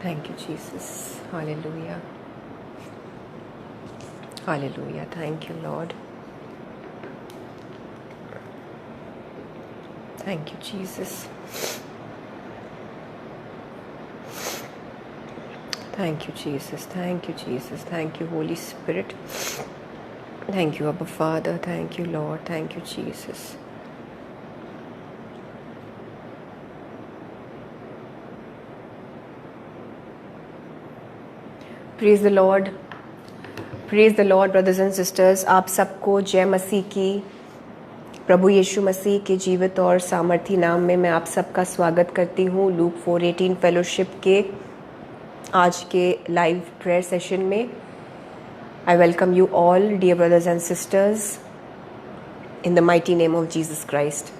Thank you, Jesus. Hallelujah. Hallelujah. Thank you, Lord. Thank you, Jesus. Thank you, Jesus. Thank you, Jesus. Thank you, Holy Spirit. Thank you, Abba Father. Thank you, Lord. Thank you, Jesus. Praise the Lord. Praise the Lord, brothers and sisters. आप सबको जय मसीह की, प्रभु यीशु मसीह के जीवित और सामर्थी नाम में मैं आप सबका स्वागत करती हूँ लूक 4:18 फेलोशिप के आज के लाइव प्रेयर सेशन में. I welcome you all dear brothers and sisters in the mighty name of Jesus Christ.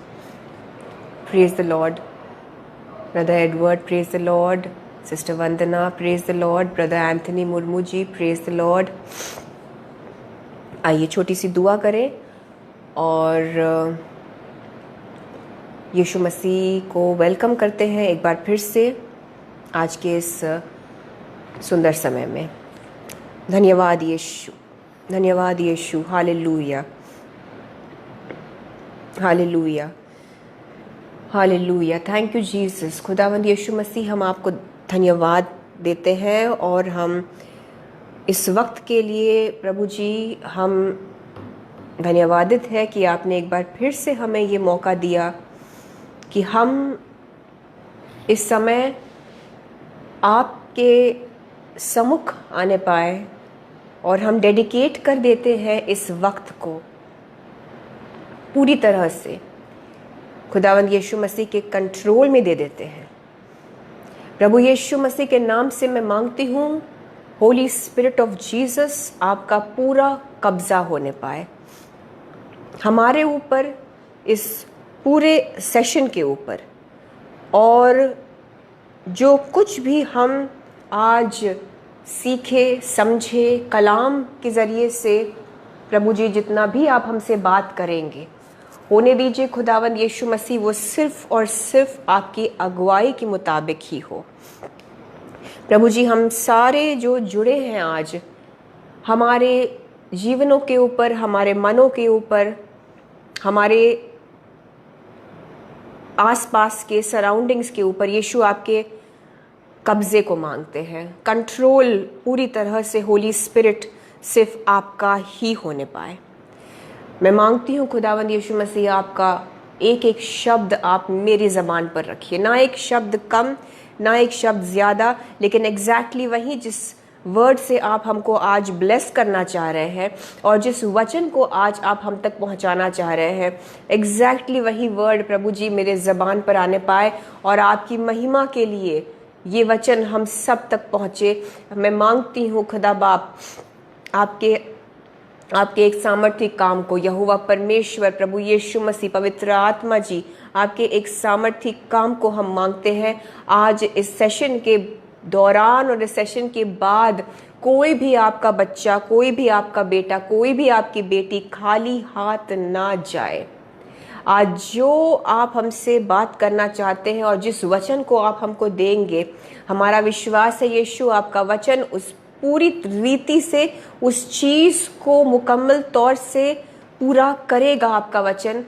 Praise the Lord. Brother Edward, praise the Lord. Sister Vandana, praise the Lord. Brother Anthony Murmu ji, praise the Lord. आइए छोटी सी दुआ करें और यीशु मसीह को welcome करते हैं एक बार फिर से आज के इस सुंदर समय में. धन्यवाद यीशु, धन्यवाद Yeshu. Hallelujah, hallelujah, hallelujah. Thank you Jesus. खुदावंद यीशु मसीह, हम आपको धन्यवाद देते हैं और हम इस वक्त के लिए प्रभु जी हम धन्यवादित है कि आपने एक बार फिर से हमें ये मौका दिया कि हम इस समय आपके सम्मुख आने पाए और हम डेडिकेट कर देते हैं इस वक्त को पूरी तरह से खुदावंद यीशु मसीह के कंट्रोल में दे देते हैं. प्रभु यीशु मसीह के नाम से मैं मांगती हूँ होली स्पिरिट ऑफ जीसस आपका पूरा कब्जा होने पाए हमारे ऊपर, इस पूरे सेशन के ऊपर, और जो कुछ भी हम आज सीखे समझे कलाम के ज़रिए से प्रभु जी जितना भी आप हमसे बात करेंगे होने दीजिए खुदावंद यीशु मसीह वो सिर्फ और सिर्फ आपकी अगुवाई के मुताबिक ही हो. प्रभु जी हम सारे जो जुड़े हैं आज हमारे जीवनों के ऊपर, हमारे मनों के ऊपर, हमारे आसपास के सराउंडिंग्स के ऊपर यीशु आपके कब्जे को मांगते हैं. कंट्रोल पूरी तरह से होली स्पिरिट सिर्फ आपका ही होने पाए. मैं मांगती हूँ खुदावंद यीशु मसीह आपका एक एक शब्द आप मेरी ज़बान पर रखिए, ना एक शब्द कम ना एक शब्द ज़्यादा, लेकिन एग्जैक्टली वही जिस वर्ड से आप हमको आज ब्लेस करना चाह रहे हैं और जिस वचन को आज आप हम तक पहुंचाना चाह रहे हैं एग्जैक्टली वही वर्ड प्रभु जी मेरे ज़बान पर आने पाए और आपकी महिमा के लिए ये वचन हम सब तक पहुँचे. मैं मांगती हूँ खुदा बाप आपके एक सामर्थ्य काम को यहोवा परमेश्वर प्रभु यीशु मसीह पवित्र आत्मा जी आपके एक सामर्थ्य काम को हम मांगते हैं आज इस सेशन के दौरान और इस सेशन के बाद. कोई भी आपका बच्चा, कोई भी आपका बेटा, कोई भी आपकी बेटी खाली हाथ ना जाए. आज जो आप हमसे बात करना चाहते हैं और जिस वचन को आप हमको देंगे, हमारा विश्वास है यीशु आपका वचन उस पूरी रीति से उस चीज़ को मुकम्मल तौर से पूरा करेगा. आपका वचन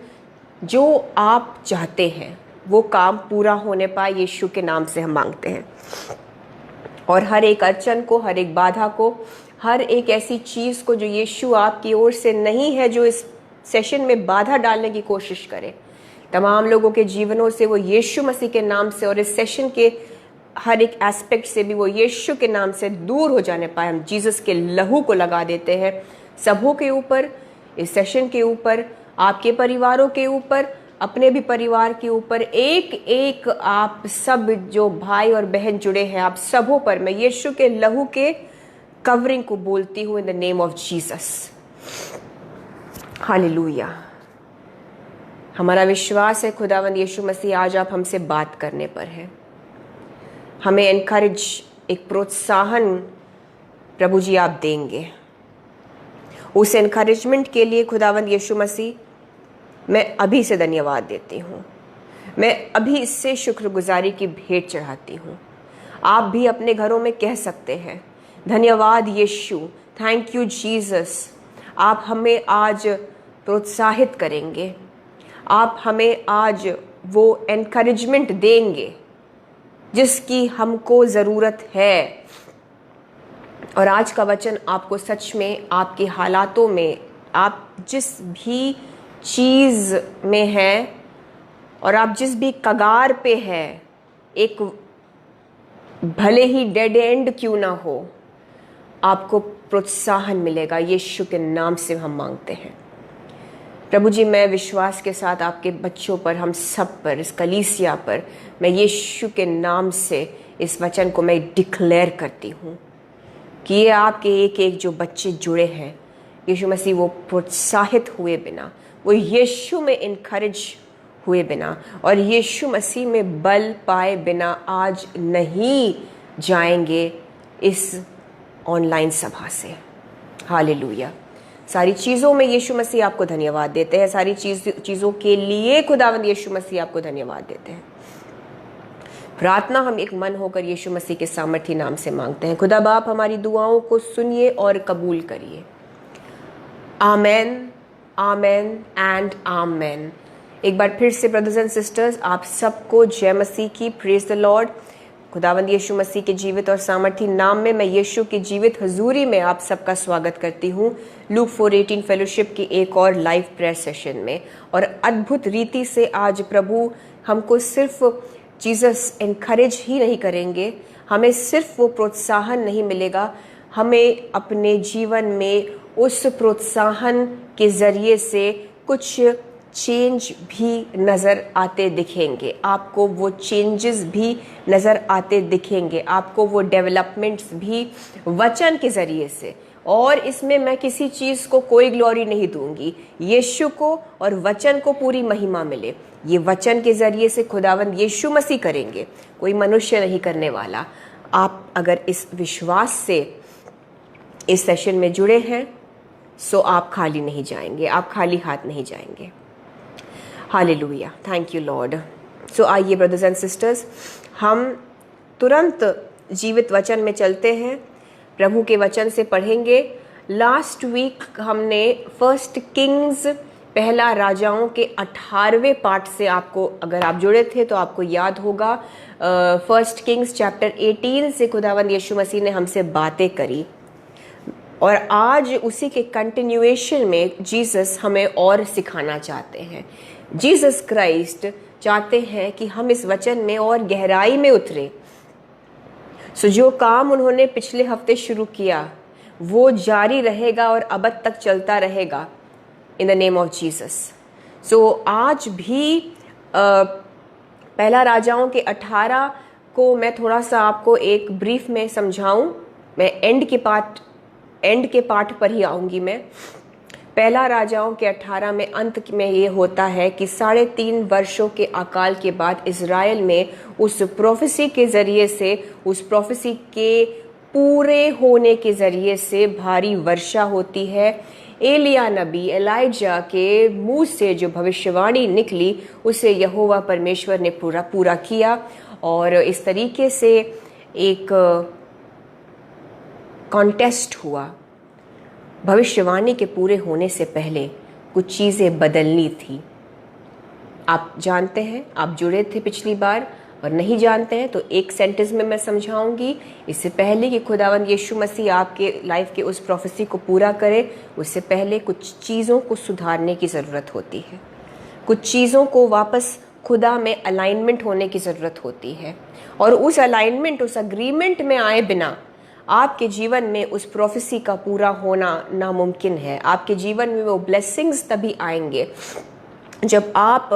जो आप चाहते हैं वो काम पूरा होने पाए यीशु के नाम से हम मांगते हैं. और हर एक अड़चन को, हर एक बाधा को, हर एक ऐसी चीज़ को जो यीशु आपकी ओर से नहीं है, जो इस सेशन में बाधा डालने की कोशिश करे, तमाम लोगों के जीवनों से वो यीशु मसीह के नाम से और इस सेशन के हर एक एस्पेक्ट से भी वो यीशु के नाम से दूर हो जाने पाए. हम जीसस के लहू को लगा देते हैं सबों के ऊपर, इस सेशन के ऊपर, आपके परिवारों के ऊपर, अपने भी परिवार के ऊपर, एक एक आप सब जो भाई और बहन जुड़े हैं आप सबों पर मैं यीशु के लहू के कवरिंग को बोलती हूँ इन the name of Jesus. Hallelujah. हमारा विश्वास है खुदावंद यीशु मसीह आज आप हमसे बात करने पर है. हमें एनकरेज, एक प्रोत्साहन प्रभु जी आप देंगे. उस एनकरेजमेंट के लिए खुदावंद यीशु मसीह मैं अभी से धन्यवाद देती हूँ. मैं अभी इससे शुक्रगुजारी की भेंट चढ़ाती हूँ. आप भी अपने घरों में कह सकते हैं, धन्यवाद यीशु, थैंक यू जीसस। आप हमें आज प्रोत्साहित करेंगे, आप हमें आज वो एनकरेजमेंट देंगे जिसकी हमको ज़रूरत है। और आज का वचन आपको सच में आपके हालातों में, आप जिस भी चीज़ में हैं और आप जिस भी कगार पे हैं, एक भले ही डेड एंड क्यों ना हो, आपको प्रोत्साहन मिलेगा। यीशु के नाम से हम मांगते हैं। प्रभु जी, मैं विश्वास के साथ आपके बच्चों पर, हम सब पर, इस कलीसिया पर, मैं यीशु के नाम से इस वचन को मैं डिक्लेयर करती हूँ कि ये आपके एक एक जो बच्चे जुड़े हैं, यीशु मसीह, वो प्रोत्साहित हुए बिना, वो यीशु में इनकरेज हुए बिना और यीशु मसीह में बल पाए बिना आज नहीं जाएंगे इस ऑनलाइन सभा से। हालेलुया। सारी चीज़ों में यीशु मसीह आपको धन्यवाद देते हैं। सारी चीज़ों के लिए खुदावंद यीशु मसीह आपको धन्यवाद देते हैं। प्रार्थना हम एक मन होकर यीशु मसीह के सामर्थी नाम से मांगते हैं। खुदा बाप, हमारी दुआओं को सुनिए और कबूल करिए। आमेन, आमेन एंड आमेन। एक बार फिर से ब्रदर्स एंड सिस्टर्स, आप सबको जय मसीह की, प्रेज द लॉर्ड। खुदावंद यीशु मसीह के जीवित और सामर्थी नाम में मैं यीशु की जीवित हजूरी में आप सबका स्वागत करती हूँ लूक 4:18 फेलोशिप की एक और लाइव प्रेयर सेशन में। और अद्भुत रीति से आज प्रभु हमको सिर्फ जीसस एनकरेज ही नहीं करेंगे, हमें सिर्फ वो प्रोत्साहन नहीं मिलेगा, हमें अपने जीवन में उस प्रोत्साहन के ज़रिए से कुछ चेंज भी नज़र आते दिखेंगे। आपको वो चेंजेस भी नज़र आते दिखेंगे, आपको वो डेवलपमेंट्स भी वचन के ज़रिए से। और इसमें मैं किसी चीज़ को कोई ग्लोरी नहीं दूंगी, यीशु को और वचन को पूरी महिमा मिले। ये वचन के ज़रिए से खुदावंद यीशु मसीह करेंगे, कोई मनुष्य नहीं करने वाला। आप अगर इस विश्वास से इस सेशन में जुड़े हैं सो आप खाली नहीं जाएंगे, आप खाली हाथ नहीं जाएंगे। Hallelujah, thank you lord. So आइए ब्रदर्स एंड सिस्टर्स, हम तुरंत जीवित वचन में चलते हैं, प्रभु के वचन से पढ़ेंगे। लास्ट वीक हमने फर्स्ट किंग्स, पहला राजाओं के 18वें पार्ट से, आपको अगर आप जुड़े थे तो आपको याद होगा, फर्स्ट किंग्स चैप्टर 18 से खुदावंद यीशु मसीह ने हमसे बातें करी। और आज उसी के कंटिन्यूएशन में जीसस हमें और सिखाना चाहते हैं। जीसस क्राइस्ट चाहते हैं कि हम इस वचन में और गहराई में उतरे। सो जो काम उन्होंने पिछले हफ्ते शुरू किया वो जारी रहेगा और अब तक चलता रहेगा in the name of Jesus. So आज भी पहला राजाओं के 18 को मैं थोड़ा सा आपको एक ब्रीफ में समझाऊं। मैं एंड के पार्ट पर ही आऊंगी। मैं पहला राजाओं के 18 में अंत में ये होता है कि 3.5 वर्षों के अकाल के बाद इज़राइल में उस प्रोफेसी के ज़रिए से, उस प्रोफेसी के पूरे होने के ज़रिए से भारी वर्षा होती है। एलिया नबी, एलाइजा के मुंह से जो भविष्यवाणी निकली उसे यहोवा परमेश्वर ने पूरा किया। और इस तरीके से एक कॉन्टेस्ट हुआ। भविष्यवाणी के पूरे होने से पहले कुछ चीज़ें बदलनी थी। आप जानते हैं, आप जुड़े थे पिछली बार, और नहीं जानते हैं तो एक सेंटेंस में मैं समझाऊंगी। इससे पहले कि खुदावंद यीशु मसीह आपके लाइफ के उस प्रोफेसी को पूरा करे, उससे पहले कुछ चीज़ों को सुधारने की ज़रूरत होती है। कुछ चीज़ों को वापस खुदा में अलाइनमेंट होने की ज़रूरत होती है। और उस अलाइनमेंट, उस अग्रीमेंट में आए बिना आपके जीवन में उस प्रोफेसी का पूरा होना नामुमकिन है। आपके जीवन में वो ब्लेसिंग्स तभी आएंगे जब आप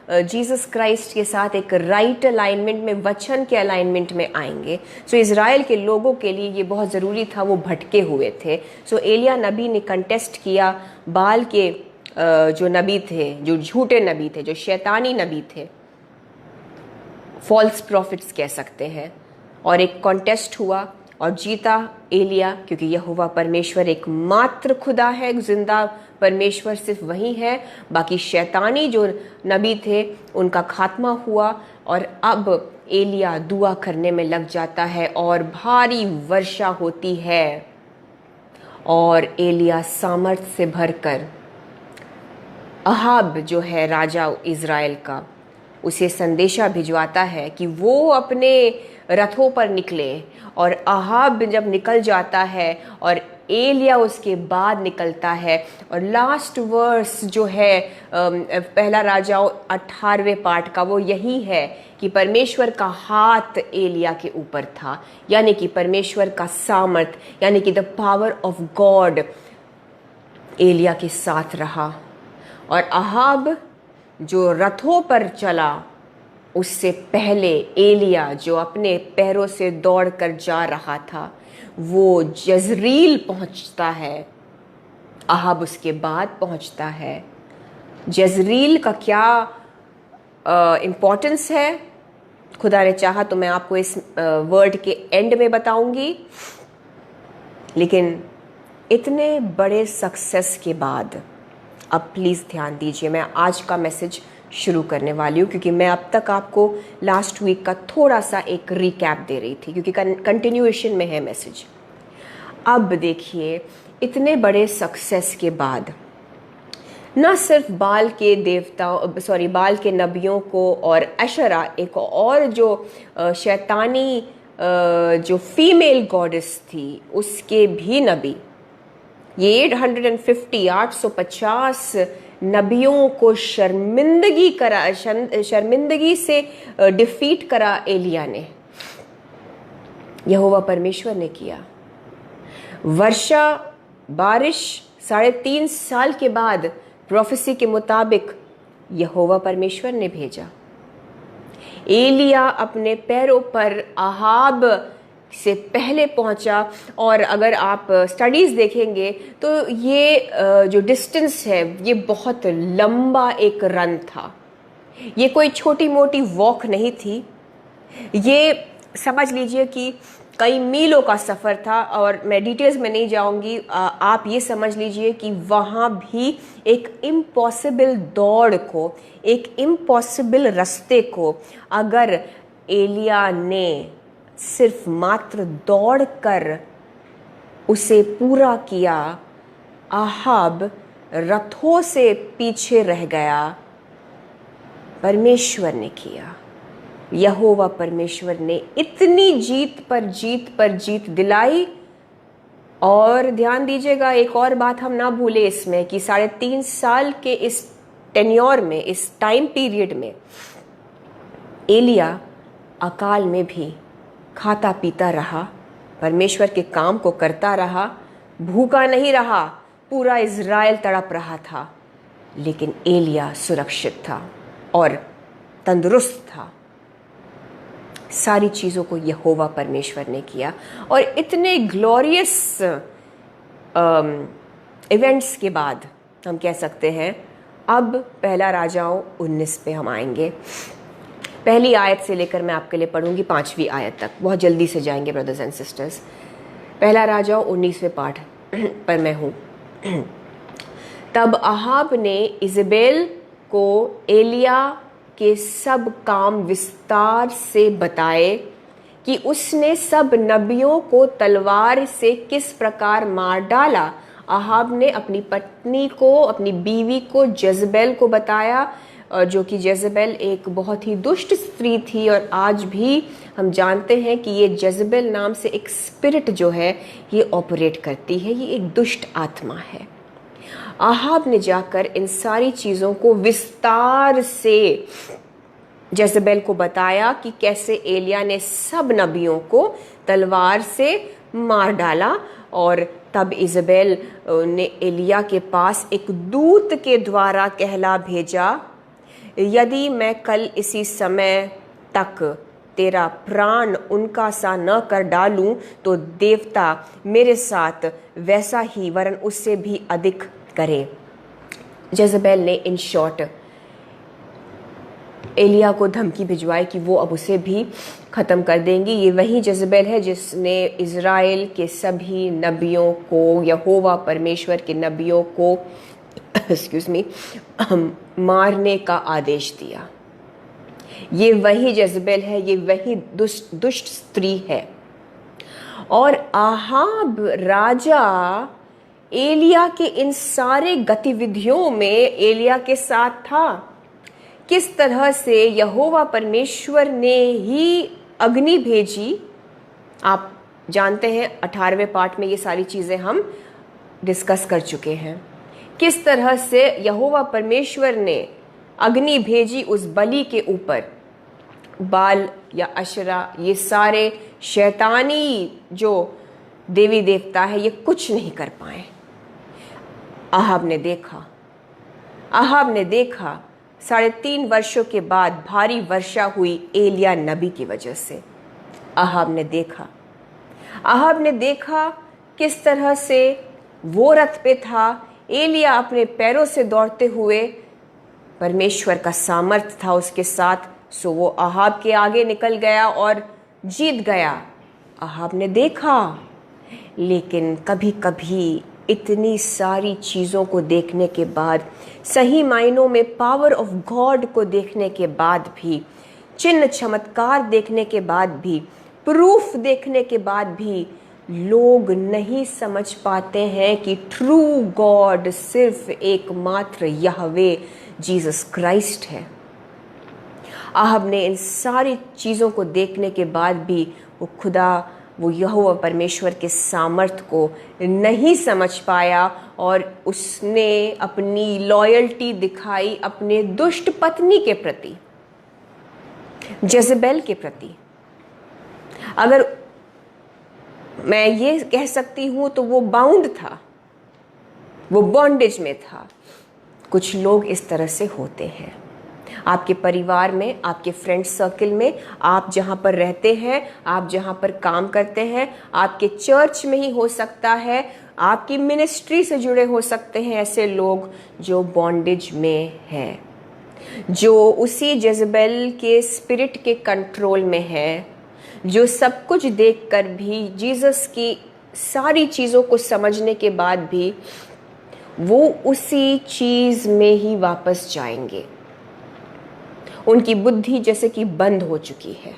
जीसस क्राइस्ट के साथ एक राइट अलाइनमेंट में, वचन के अलाइनमेंट में आएंगे। सो इज़राइल के लोगों के लिए ये बहुत ज़रूरी था, वो भटके हुए थे। सो एलिया नबी ने कंटेस्ट किया बाल के जो नबी थे, जो झूठे नबी थे, जो शैतानी नबी थे, फॉल्स प्रॉफिट्स कह सकते हैं। और एक कॉन्टेस्ट हुआ और जीता एलिया, क्योंकि यहोवा परमेश्वर एकमात्र खुदा है, जिंदा परमेश्वर सिर्फ वही है। बाकी शैतानी जो नबी थे उनका खात्मा हुआ और अब एलिया दुआ करने में लग जाता है और भारी वर्षा होती है और एलिया सामर्थ से भरकर अहाब जो है राजा इज़राइल का, उसे संदेशा भिजवाता है कि वो अपने रथों पर निकले। और अहाब जब निकल जाता है और एलिया उसके बाद निकलता है। और लास्ट वर्स जो है पहला राजाओं 18वें पाठ का वो यही है कि परमेश्वर का हाथ एलिया के ऊपर था, यानी कि परमेश्वर का सामर्थ, यानी कि द पावर ऑफ गॉड एलिया के साथ रहा। और अहाब जो रथों पर चला, उससे पहले एलिया जो अपने पैरों से दौड़कर जा रहा था वो जज़रील पहुंचता है। अहाब उसके बाद पहुंचता है। जज़रील का क्या इम्पोर्टेंस है, खुदा ने चाहा तो मैं आपको इस वर्ड के एंड में बताऊंगी। लेकिन इतने बड़े सक्सेस के बाद अब प्लीज़ ध्यान दीजिए, मैं आज का मैसेज शुरू करने वाली हूँ क्योंकि मैं अब तक आपको लास्ट वीक का थोड़ा सा एक रिकैप दे रही थी क्योंकि कंटिन्यूएशन में है मैसेज। अब देखिए, इतने बड़े सक्सेस के बाद न सिर्फ बाल के देवताओं बाल के नबियों को और अशरा एक और जो शैतानी जो फीमेल गॉडेस थी उसके भी नबी, ये 850 नबियों को शर्मिंदगी से डिफीट करा एलिया ने, यहोवा परमेश्वर ने किया। वर्षा बारिश 3.5 साल के बाद प्रोफेसी के मुताबिक यहोवा परमेश्वर ने भेजा। एलिया अपने पैरों पर अहाब से पहले पहुंचा। और अगर आप स्टडीज़ देखेंगे तो ये जो डिस्टेंस है ये बहुत लंबा एक रन था, ये कोई छोटी मोटी वॉक नहीं थी, ये समझ लीजिए कि कई मीलों का सफ़र था। और मैं डिटेल्स में नहीं जाऊंगी, आप ये समझ लीजिए कि वहाँ भी एक इम्पॉसिबल दौड़ को, एक इम्पॉसिबल रास्ते को अगर एलिया ने सिर्फ मात्र दौड़कर उसे पूरा किया, अहाब रथों से पीछे रह गया, परमेश्वर ने किया। यहोवा परमेश्वर ने इतनी जीत पर जीत दिलाई। और ध्यान दीजिएगा, एक और बात हम ना भूले इसमें कि 3.5 साल के इस टेन्योर में, इस टाइम पीरियड में एलिया अकाल में भी खाता पीता रहा, परमेश्वर के काम को करता रहा, भूखा नहीं रहा। पूरा इज़राइल तड़प रहा था, लेकिन एलिया सुरक्षित था और तंदुरुस्त था। सारी चीज़ों को यहोवा परमेश्वर ने किया। और इतने ग्लोरियस इवेंट्स के बाद हम कह सकते हैं अब पहला राजाओं 19 पे हम आएंगे। पहली आयत से लेकर मैं आपके लिए पढ़ूंगी 5वीं आयत तक, बहुत जल्दी से जाएंगे ब्रदर्स एंड सिस्टर्स। पहला राजाओं 19वें पाठ पर मैं हूँ। तब अहाब ने इज़बेल को एलिया के सब काम विस्तार से बताए कि उसने सब नबियों को तलवार से किस प्रकार मार डाला। अहाब ने अपनी पत्नी को, अपनी बीवी को, जज़बेल को बताया, जो कि जज़बेल एक बहुत ही दुष्ट स्त्री थी। और आज भी हम जानते हैं कि ये जज़बेल नाम से एक स्पिरिट जो है ये ऑपरेट करती है, ये एक दुष्ट आत्मा है। अहाब ने जाकर इन सारी चीज़ों को विस्तार से जज़बेल को बताया कि कैसे एलिया ने सब नबियों को तलवार से मार डाला। और तब इज़बेल ने एलिया के पास एक दूत के द्वारा कहला भेजा, यदि मैं कल इसी समय तक तेरा प्राण उनका सा न कर डालूं तो देवता मेरे साथ वैसा ही वरन उससे भी अधिक करे। जज़बेल ने इन शॉर्ट एलिया को धमकी भिजवाई कि वो अब उसे भी ख़त्म कर देंगी। ये वही जज़बेल है जिसने इज़राइल के सभी नबियों को, यहोवा परमेश्वर के नबियों को मारने का आदेश दिया। ये वही जezebel है, ये वही दुष्ट स्त्री है। और आहाब राजा एलिया के इन सारे गतिविधियों में एलिया के साथ था। किस तरह से यहोवा परमेश्वर ने ही अग्नि भेजी, आप जानते हैं 18वें पाठ में ये सारी चीज़ें हम डिस्कस कर चुके हैं। किस तरह से यहोवा परमेश्वर ने अग्नि भेजी उस बलि के ऊपर। बाल या अशरा, ये सारे शैतानी जो देवी देवता है, ये कुछ नहीं कर पाए। आहाब ने देखा 3.5 वर्षों के बाद भारी वर्षा हुई एलिया नबी की वजह से। आहाब ने देखा किस तरह से वो रथ पे था, एलिया अपने पैरों से दौड़ते हुए, परमेश्वर का सामर्थ था उसके साथ, सो वो आहाब के आगे निकल गया और जीत गया। आहाब ने देखा, लेकिन कभी कभी इतनी सारी चीज़ों को देखने के बाद, सही मायनों में पावर ऑफ गॉड को देखने के बाद भी, चिन्ह चमत्कार देखने के बाद भी, प्रूफ देखने के बाद भी लोग नहीं समझ पाते हैं कि ट्रू गॉड सिर्फ एकमात्र यहवे जीसस क्राइस्ट है। आहाब ने इन सारी चीज़ों को देखने के बाद भी वो यहोवा परमेश्वर के सामर्थ को नहीं समझ पाया और उसने अपनी लॉयल्टी दिखाई अपने दुष्ट पत्नी के प्रति, जेजेबेल के प्रति। अगर मैं ये कह सकती हूँ तो वो बाउंड था, वो बॉन्डेज में था। कुछ लोग इस तरह से होते हैं आपके परिवार में, आपके फ्रेंड सर्कल में, आप जहाँ पर रहते हैं, आप जहाँ पर काम करते हैं, आपके चर्च में ही हो सकता है, आपकी मिनिस्ट्री से जुड़े हो सकते हैं ऐसे लोग जो बॉन्डेज में हैं, जो उसी जेजेबेल के स्पिरिट के कंट्रोल में है, जो सब कुछ देखकर भी, जीसस की सारी चीज़ों को समझने के बाद भी वो उसी चीज़ में ही वापस जाएंगे। उनकी बुद्धि जैसे कि बंद हो चुकी है।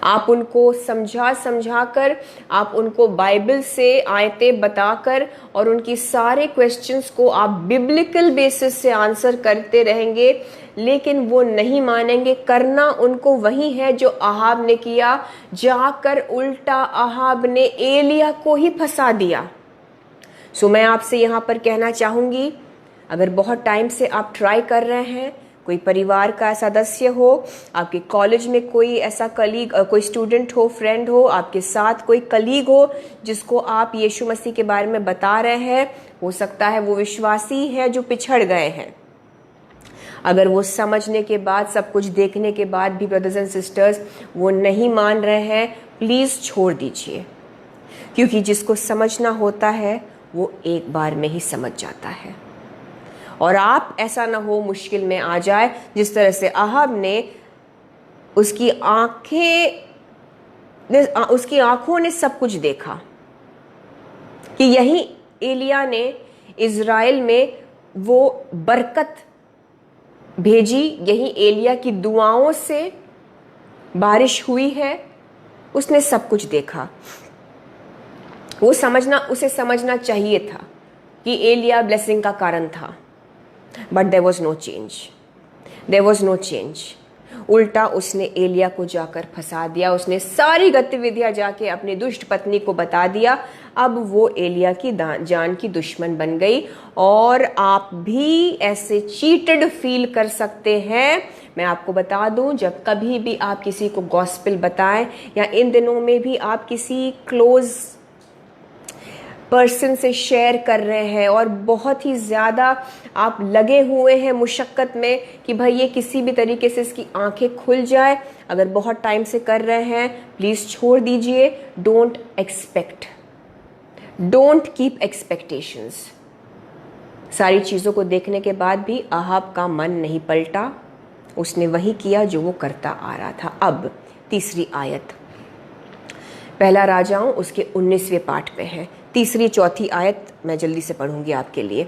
आप उनको समझा कर, आप उनको बाइबल से आयतें बताकर और उनकी सारे क्वेश्चंस को आप बिब्लिकल बेसिस से आंसर करते रहेंगे, लेकिन वो नहीं मानेंगे। करना उनको वही है जो आहाब ने किया, जाकर उल्टा आहाब ने एलिया को ही फंसा दिया। सो मैं आपसे यहाँ पर कहना चाहूँगी, अगर बहुत टाइम से आप ट्राई कर रहे हैं, कोई परिवार का सदस्य हो, आपके कॉलेज में कोई ऐसा कलीग, कोई स्टूडेंट हो, फ्रेंड हो, आपके साथ कोई कलीग हो जिसको आप यीशु मसीह के बारे में बता रहे हैं, हो सकता है वो विश्वासी है जो पिछड़ गए हैं। अगर वो समझने के बाद, सब कुछ देखने के बाद भी ब्रदर्स एंड सिस्टर्स वो नहीं मान रहे हैं, प्लीज़ छोड़ दीजिए, क्योंकि जिसको समझना होता है वो एक बार में ही समझ जाता है। और आप ऐसा ना हो मुश्किल में आ जाए जिस तरह से आहाब ने, उसकी आंखों ने सब कुछ देखा कि यही एलिया ने इज़राइल में वो बरकत भेजी, यही एलिया की दुआओं से बारिश हुई है। उसने सब कुछ देखा। उसे समझना चाहिए था कि एलिया ब्लेसिंग का कारण था, but there was no change. उल्टा उसने एलिया को जाकर फंसा दिया। उसने सारी गतिविधियां जाके अपनी दुष्ट पत्नी को बता दिया। अब वो एलिया की जान की दुश्मन बन गई। और आप भी ऐसे चीटेड फील कर सकते हैं। मैं आपको बता दूं, जब कभी भी आप किसी को गॉस्पेल बताएं, या इन दिनों में भी आप किसी क्लोज पर्सन से शेयर कर रहे हैं और बहुत ही ज़्यादा आप लगे हुए हैं मुशक्क़त में कि भाई ये किसी भी तरीके से इसकी आंखें खुल जाए, अगर बहुत टाइम से कर रहे हैं, प्लीज़ छोड़ दीजिए। Don't keep expectations. सारी चीज़ों को देखने के बाद भी आहाब का मन नहीं पलटा, उसने वही किया जो वो करता आ रहा था। अब तीसरी आयत, पहला राजाओं उसके 19वें पाठ पे है। तीसरी चौथी आयत मैं जल्दी से पढ़ूंगी आपके लिए।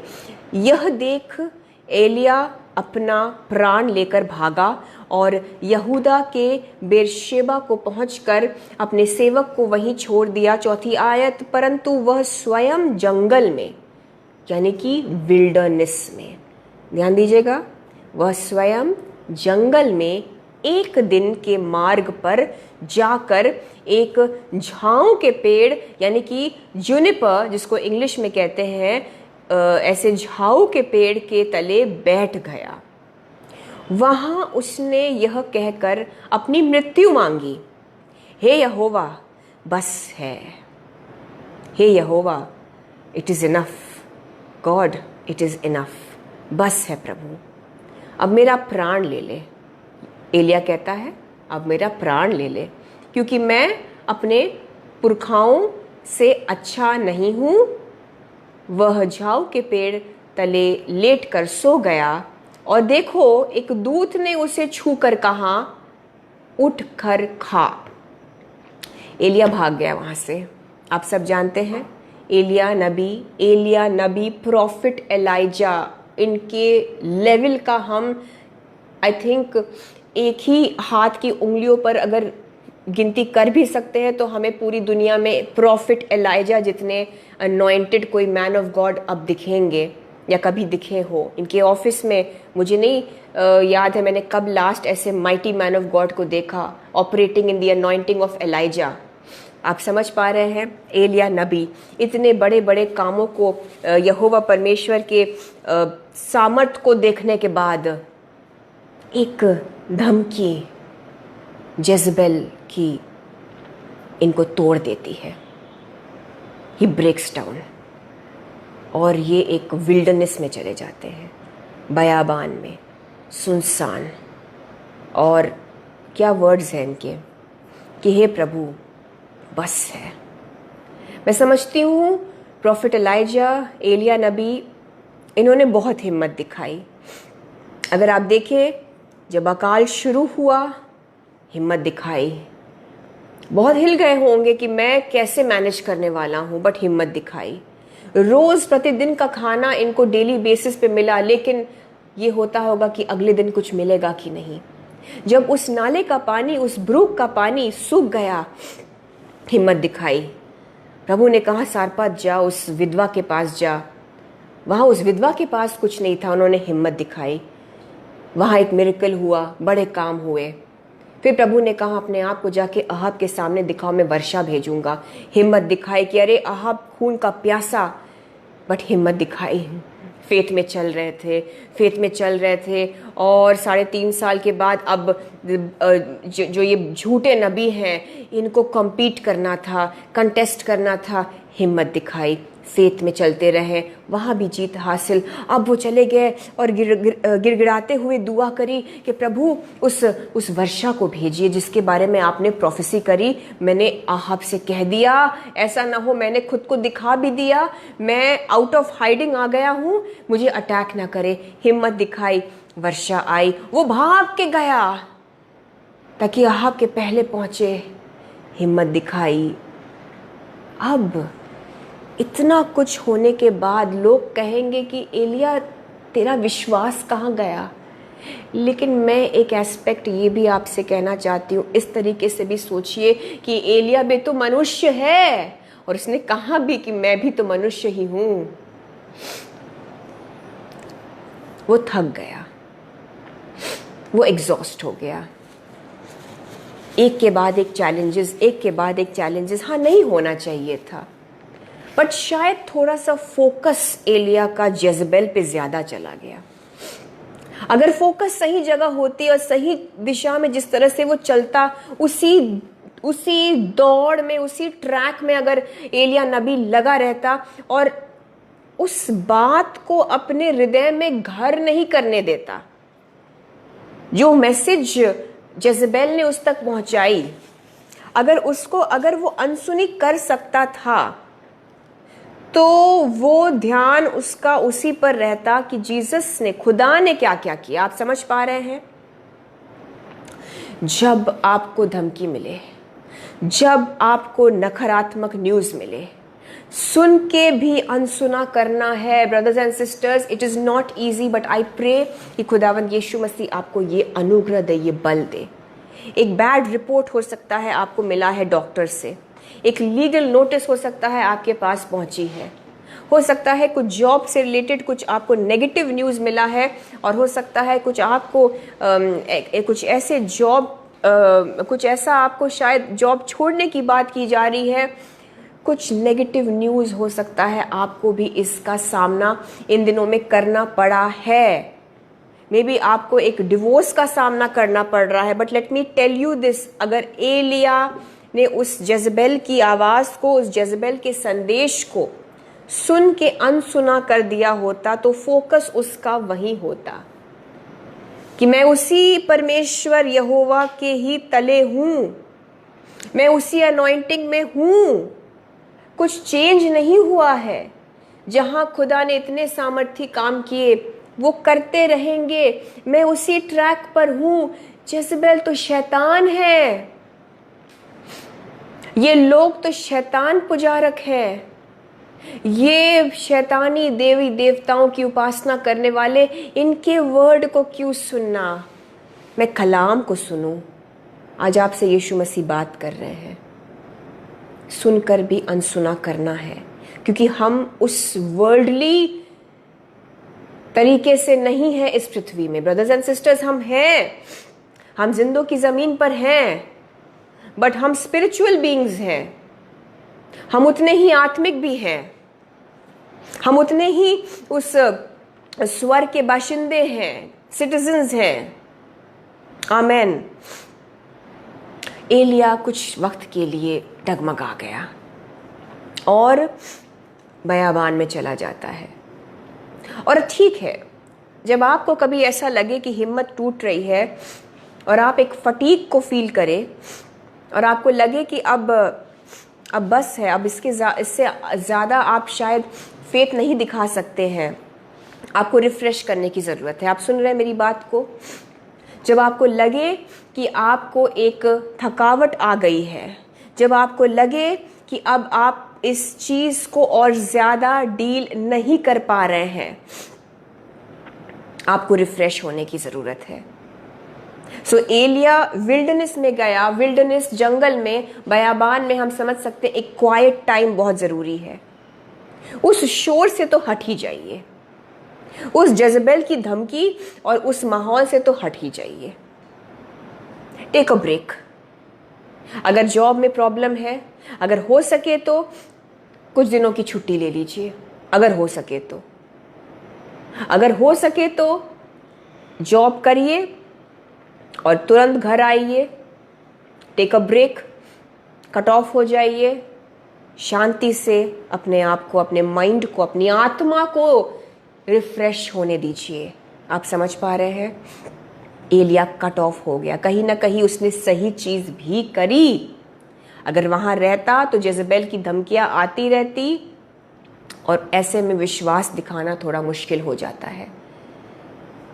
यह देख एलिया अपना प्राण लेकर भागा और यहूदा के बेरशेबा को पहुंचकर अपने सेवक को वहीं छोड़ दिया। 4 आयत, परंतु वह स्वयं जंगल में, यानी कि विल्डरनेस में, ध्यान दीजिएगा, वह स्वयं जंगल में एक दिन के मार्ग पर जाकर एक झाऊ के पेड़, यानी कि जुनिपर जिसको इंग्लिश में कहते हैं, ऐसे झाऊ के पेड़ के तले बैठ गया। वहां उसने यह कहकर अपनी मृत्यु मांगी, हे यहोवा बस है, हे Yahowa it is enough, God it is enough, बस है प्रभु, अब मेरा प्राण ले ले। एलिया कहता है अब मेरा प्राण ले ले, क्योंकि मैं अपने पुरखाओं से अच्छा नहीं हूँ। वह झाऊ के पेड़ तले लेट कर सो गया और देखो एक दूत ने उसे छूकर कहा, उठ कर खा। एलिया भाग गया वहां से। आप सब जानते हैं एलिया नबी, प्रॉफिट एलाइजा, इनके लेवल का हम आई थिंक एक ही हाथ की उंगलियों पर अगर गिनती कर भी सकते हैं, तो हमें पूरी दुनिया में प्रॉफिट एलाइजा जितने अनॉइंटेड कोई मैन ऑफ गॉड अब दिखेंगे या कभी दिखे हो। इनके ऑफिस में मुझे नहीं याद है मैंने कब लास्ट ऐसे माइटी मैन ऑफ गॉड को देखा operating in the anointing of Elijah. आप समझ पा रहे हैं, एलिया नबी इतने बड़े बड़े कामों को यहोवा परमेश्वर के सामर्थ को देखने के बाद एक धमकी जेज़बेल की इनको तोड़ देती है। ही ब्रेक्स डाउन और ये एक विल्डरनेस में चले जाते हैं, बयाबान में, सुनसान। और क्या वर्ड्स हैं इनके कि हे प्रभु बस है। मैं समझती हूँ प्रॉफिट एलाइजा, एलिया नबी, इन्होंने बहुत हिम्मत दिखाई। अगर आप देखें जब अकाल शुरू हुआ, हिम्मत दिखाई, बहुत हिल गए होंगे कि मैं कैसे मैनेज करने वाला हूँ, बट हिम्मत दिखाई। रोज प्रतिदिन का खाना इनको डेली बेसिस पे मिला, लेकिन ये होता होगा कि अगले दिन कुछ मिलेगा कि नहीं। जब उस नाले का पानी, उस ब्रूक का पानी सूख गया, हिम्मत दिखाई। प्रभु ने कहा सारपात जा, उस विधवा के पास जा। वहाँ उस विधवा के पास कुछ नहीं था, उन्होंने हिम्मत दिखाई। वहाँ एक मिरेकल हुआ, बड़े काम हुए। फिर प्रभु ने कहा अपने आप को जाके अहाब के सामने दिखाओ, मैं वर्षा भेजूंगा। हिम्मत दिखाई कि अरे अहाब खून का प्यासा, बट हिम्मत दिखाई। फेथ में चल रहे थे और 3.5 साल के बाद अब जो ये झूठे नबी हैं इनको कम्पीट करना था, कंटेस्ट करना था। हिम्मत दिखाई, फेथ में चलते रहे, वहाँ भी जीत हासिल। अब वो चले गए और गिड़गिड़ाते हुए दुआ करी कि प्रभु उस वर्षा को भेजिए जिसके बारे में आपने प्रोफेसी करी। मैंने आहाब से कह दिया, ऐसा ना हो मैंने खुद को दिखा भी दिया, मैं आउट ऑफ हाइडिंग आ गया हूँ, मुझे अटैक ना करे। हिम्मत दिखाई, वर्षा आई, वो भाग के गया ताकि आहाब के पहले पहुँचे। हिम्मत दिखाई। अब इतना कुछ होने के बाद लोग कहेंगे कि एलिया तेरा विश्वास कहाँ गया। लेकिन मैं एक एस्पेक्ट ये भी आपसे कहना चाहती हूँ, इस तरीके से भी सोचिए कि एलिया भी तो मनुष्य है और उसने कहा भी कि मैं भी तो मनुष्य ही हूँ। वो थक गया, वो एग्जॉस्ट हो गया। एक के बाद एक चैलेंजेस, हाँ नहीं होना चाहिए था, बट शायद थोड़ा सा फोकस एलिया का जेज़बेल पे ज्यादा चला गया। अगर फोकस सही जगह होती और सही दिशा में जिस तरह से वो चलता, उसी दौड़ में, उसी ट्रैक में अगर एलिया नबी लगा रहता और उस बात को अपने हृदय में घर नहीं करने देता, जो मैसेज जेज़बेल ने उस तक पहुंचाई, अगर वो अनसुनी कर सकता था तो वो ध्यान उसका उसी पर रहता कि जीसस ने, खुदा ने क्या क्या किया। आप समझ पा रहे हैं? जब आपको धमकी मिले, जब आपको नकारात्मक न्यूज़ मिले, सुन के भी अनसुना करना है। Brothers and sisters, it is not easy, but I pray कि खुदावंद यीशु मसीह आपको ये अनुग्रह दे, ये बल दे। एक बैड रिपोर्ट हो सकता है आपको मिला है डॉक्टर से, एक लीगल नोटिस हो सकता है आपके पास पहुंची है, हो सकता है कुछ जॉब से रिलेटेड कुछ आपको नेगेटिव न्यूज़ मिला है, और हो सकता है कुछ आपको कुछ ऐसे कुछ ऐसा आपको शायद जॉब छोड़ने की बात की जा रही है। कुछ नेगेटिव न्यूज़ हो सकता है आपको भी इसका सामना इन दिनों में करना पड़ा है। मे बी आपको एक डिवोर्स का सामना करना पड़ रहा है, but let me tell you this, अगर एलिया ने उस जज़बेल की आवाज़ को, उस जज़बेल के संदेश को सुन के अनसुना कर दिया होता तो फोकस उसका वही होता कि मैं उसी परमेश्वर यहोवा के ही तले हूं, मैं उसी अनॉइंटिंग में हूं, कुछ चेंज नहीं हुआ है। जहां खुदा ने इतने सामर्थी काम किए वो करते रहेंगे, मैं उसी ट्रैक पर हूं। जज़बेल तो शैतान है, ये लोग तो शैतान पुजारक है, ये शैतानी देवी देवताओं की उपासना करने वाले, इनके वर्ड को क्यों सुनना, मैं कलाम को सुनूं। आज आपसे यीशु मसीह बात कर रहे हैं, सुनकर भी अनसुना करना है, क्योंकि हम उस वर्ल्डली तरीके से नहीं है इस पृथ्वी में। ब्रदर्स एंड सिस्टर्स, हम हैं, हम जिंदों की जमीन पर हैं, बट हम स्पिरिचुअल बीइंग्स हैं, हम उतने ही आत्मिक भी हैं, हम उतने ही उस स्वर्ग के बाशिंदे हैं, सिटीजन्स हैं। आमेन। एलिया कुछ वक्त के लिए डगमगा गया और बयाबान में चला जाता है। और ठीक है, जब आपको कभी ऐसा लगे कि हिम्मत टूट रही है और आप एक फटीग को फील करें और आपको लगे कि अब बस है, अब इससे ज़्यादा आप शायद फेथ नहीं दिखा सकते हैं, आपको रिफ्रेश करने की ज़रूरत है। आप सुन रहे हैं मेरी बात को? जब आपको लगे कि आपको एक थकावट आ गई है, जब आपको लगे कि अब आप इस चीज़ को और ज़्यादा डील नहीं कर पा रहे हैं, आपको रिफ्रेश होने की ज़रूरत है। सो एलिया विल्डरनेस में गया, विल्डरनेस जंगल में, बयाबान में, हम समझ सकते हैं एक क्वाइट टाइम बहुत ज़रूरी है। उस शोर से तो हट ही जाइए, उस जज़बेल की धमकी और उस माहौल से तो हट ही जाइए। Take a break. अगर जॉब में प्रॉब्लम है, अगर हो सके तो कुछ दिनों की छुट्टी ले लीजिए, अगर हो सके तो। अगर हो सके तो जॉब करिए और तुरंत घर आइए, take a break, cut off हो जाइए, शांति से अपने आप को, अपने माइंड को, अपनी आत्मा को रिफ्रेश होने दीजिए। आप समझ पा रहे हैं? एलिया कट ऑफ हो गया। कहीं ना कहीं उसने सही चीज़ भी करी। अगर वहाँ रहता तो जेज़ेबेल की धमकियाँ आती रहती और ऐसे में विश्वास दिखाना थोड़ा मुश्किल हो जाता है।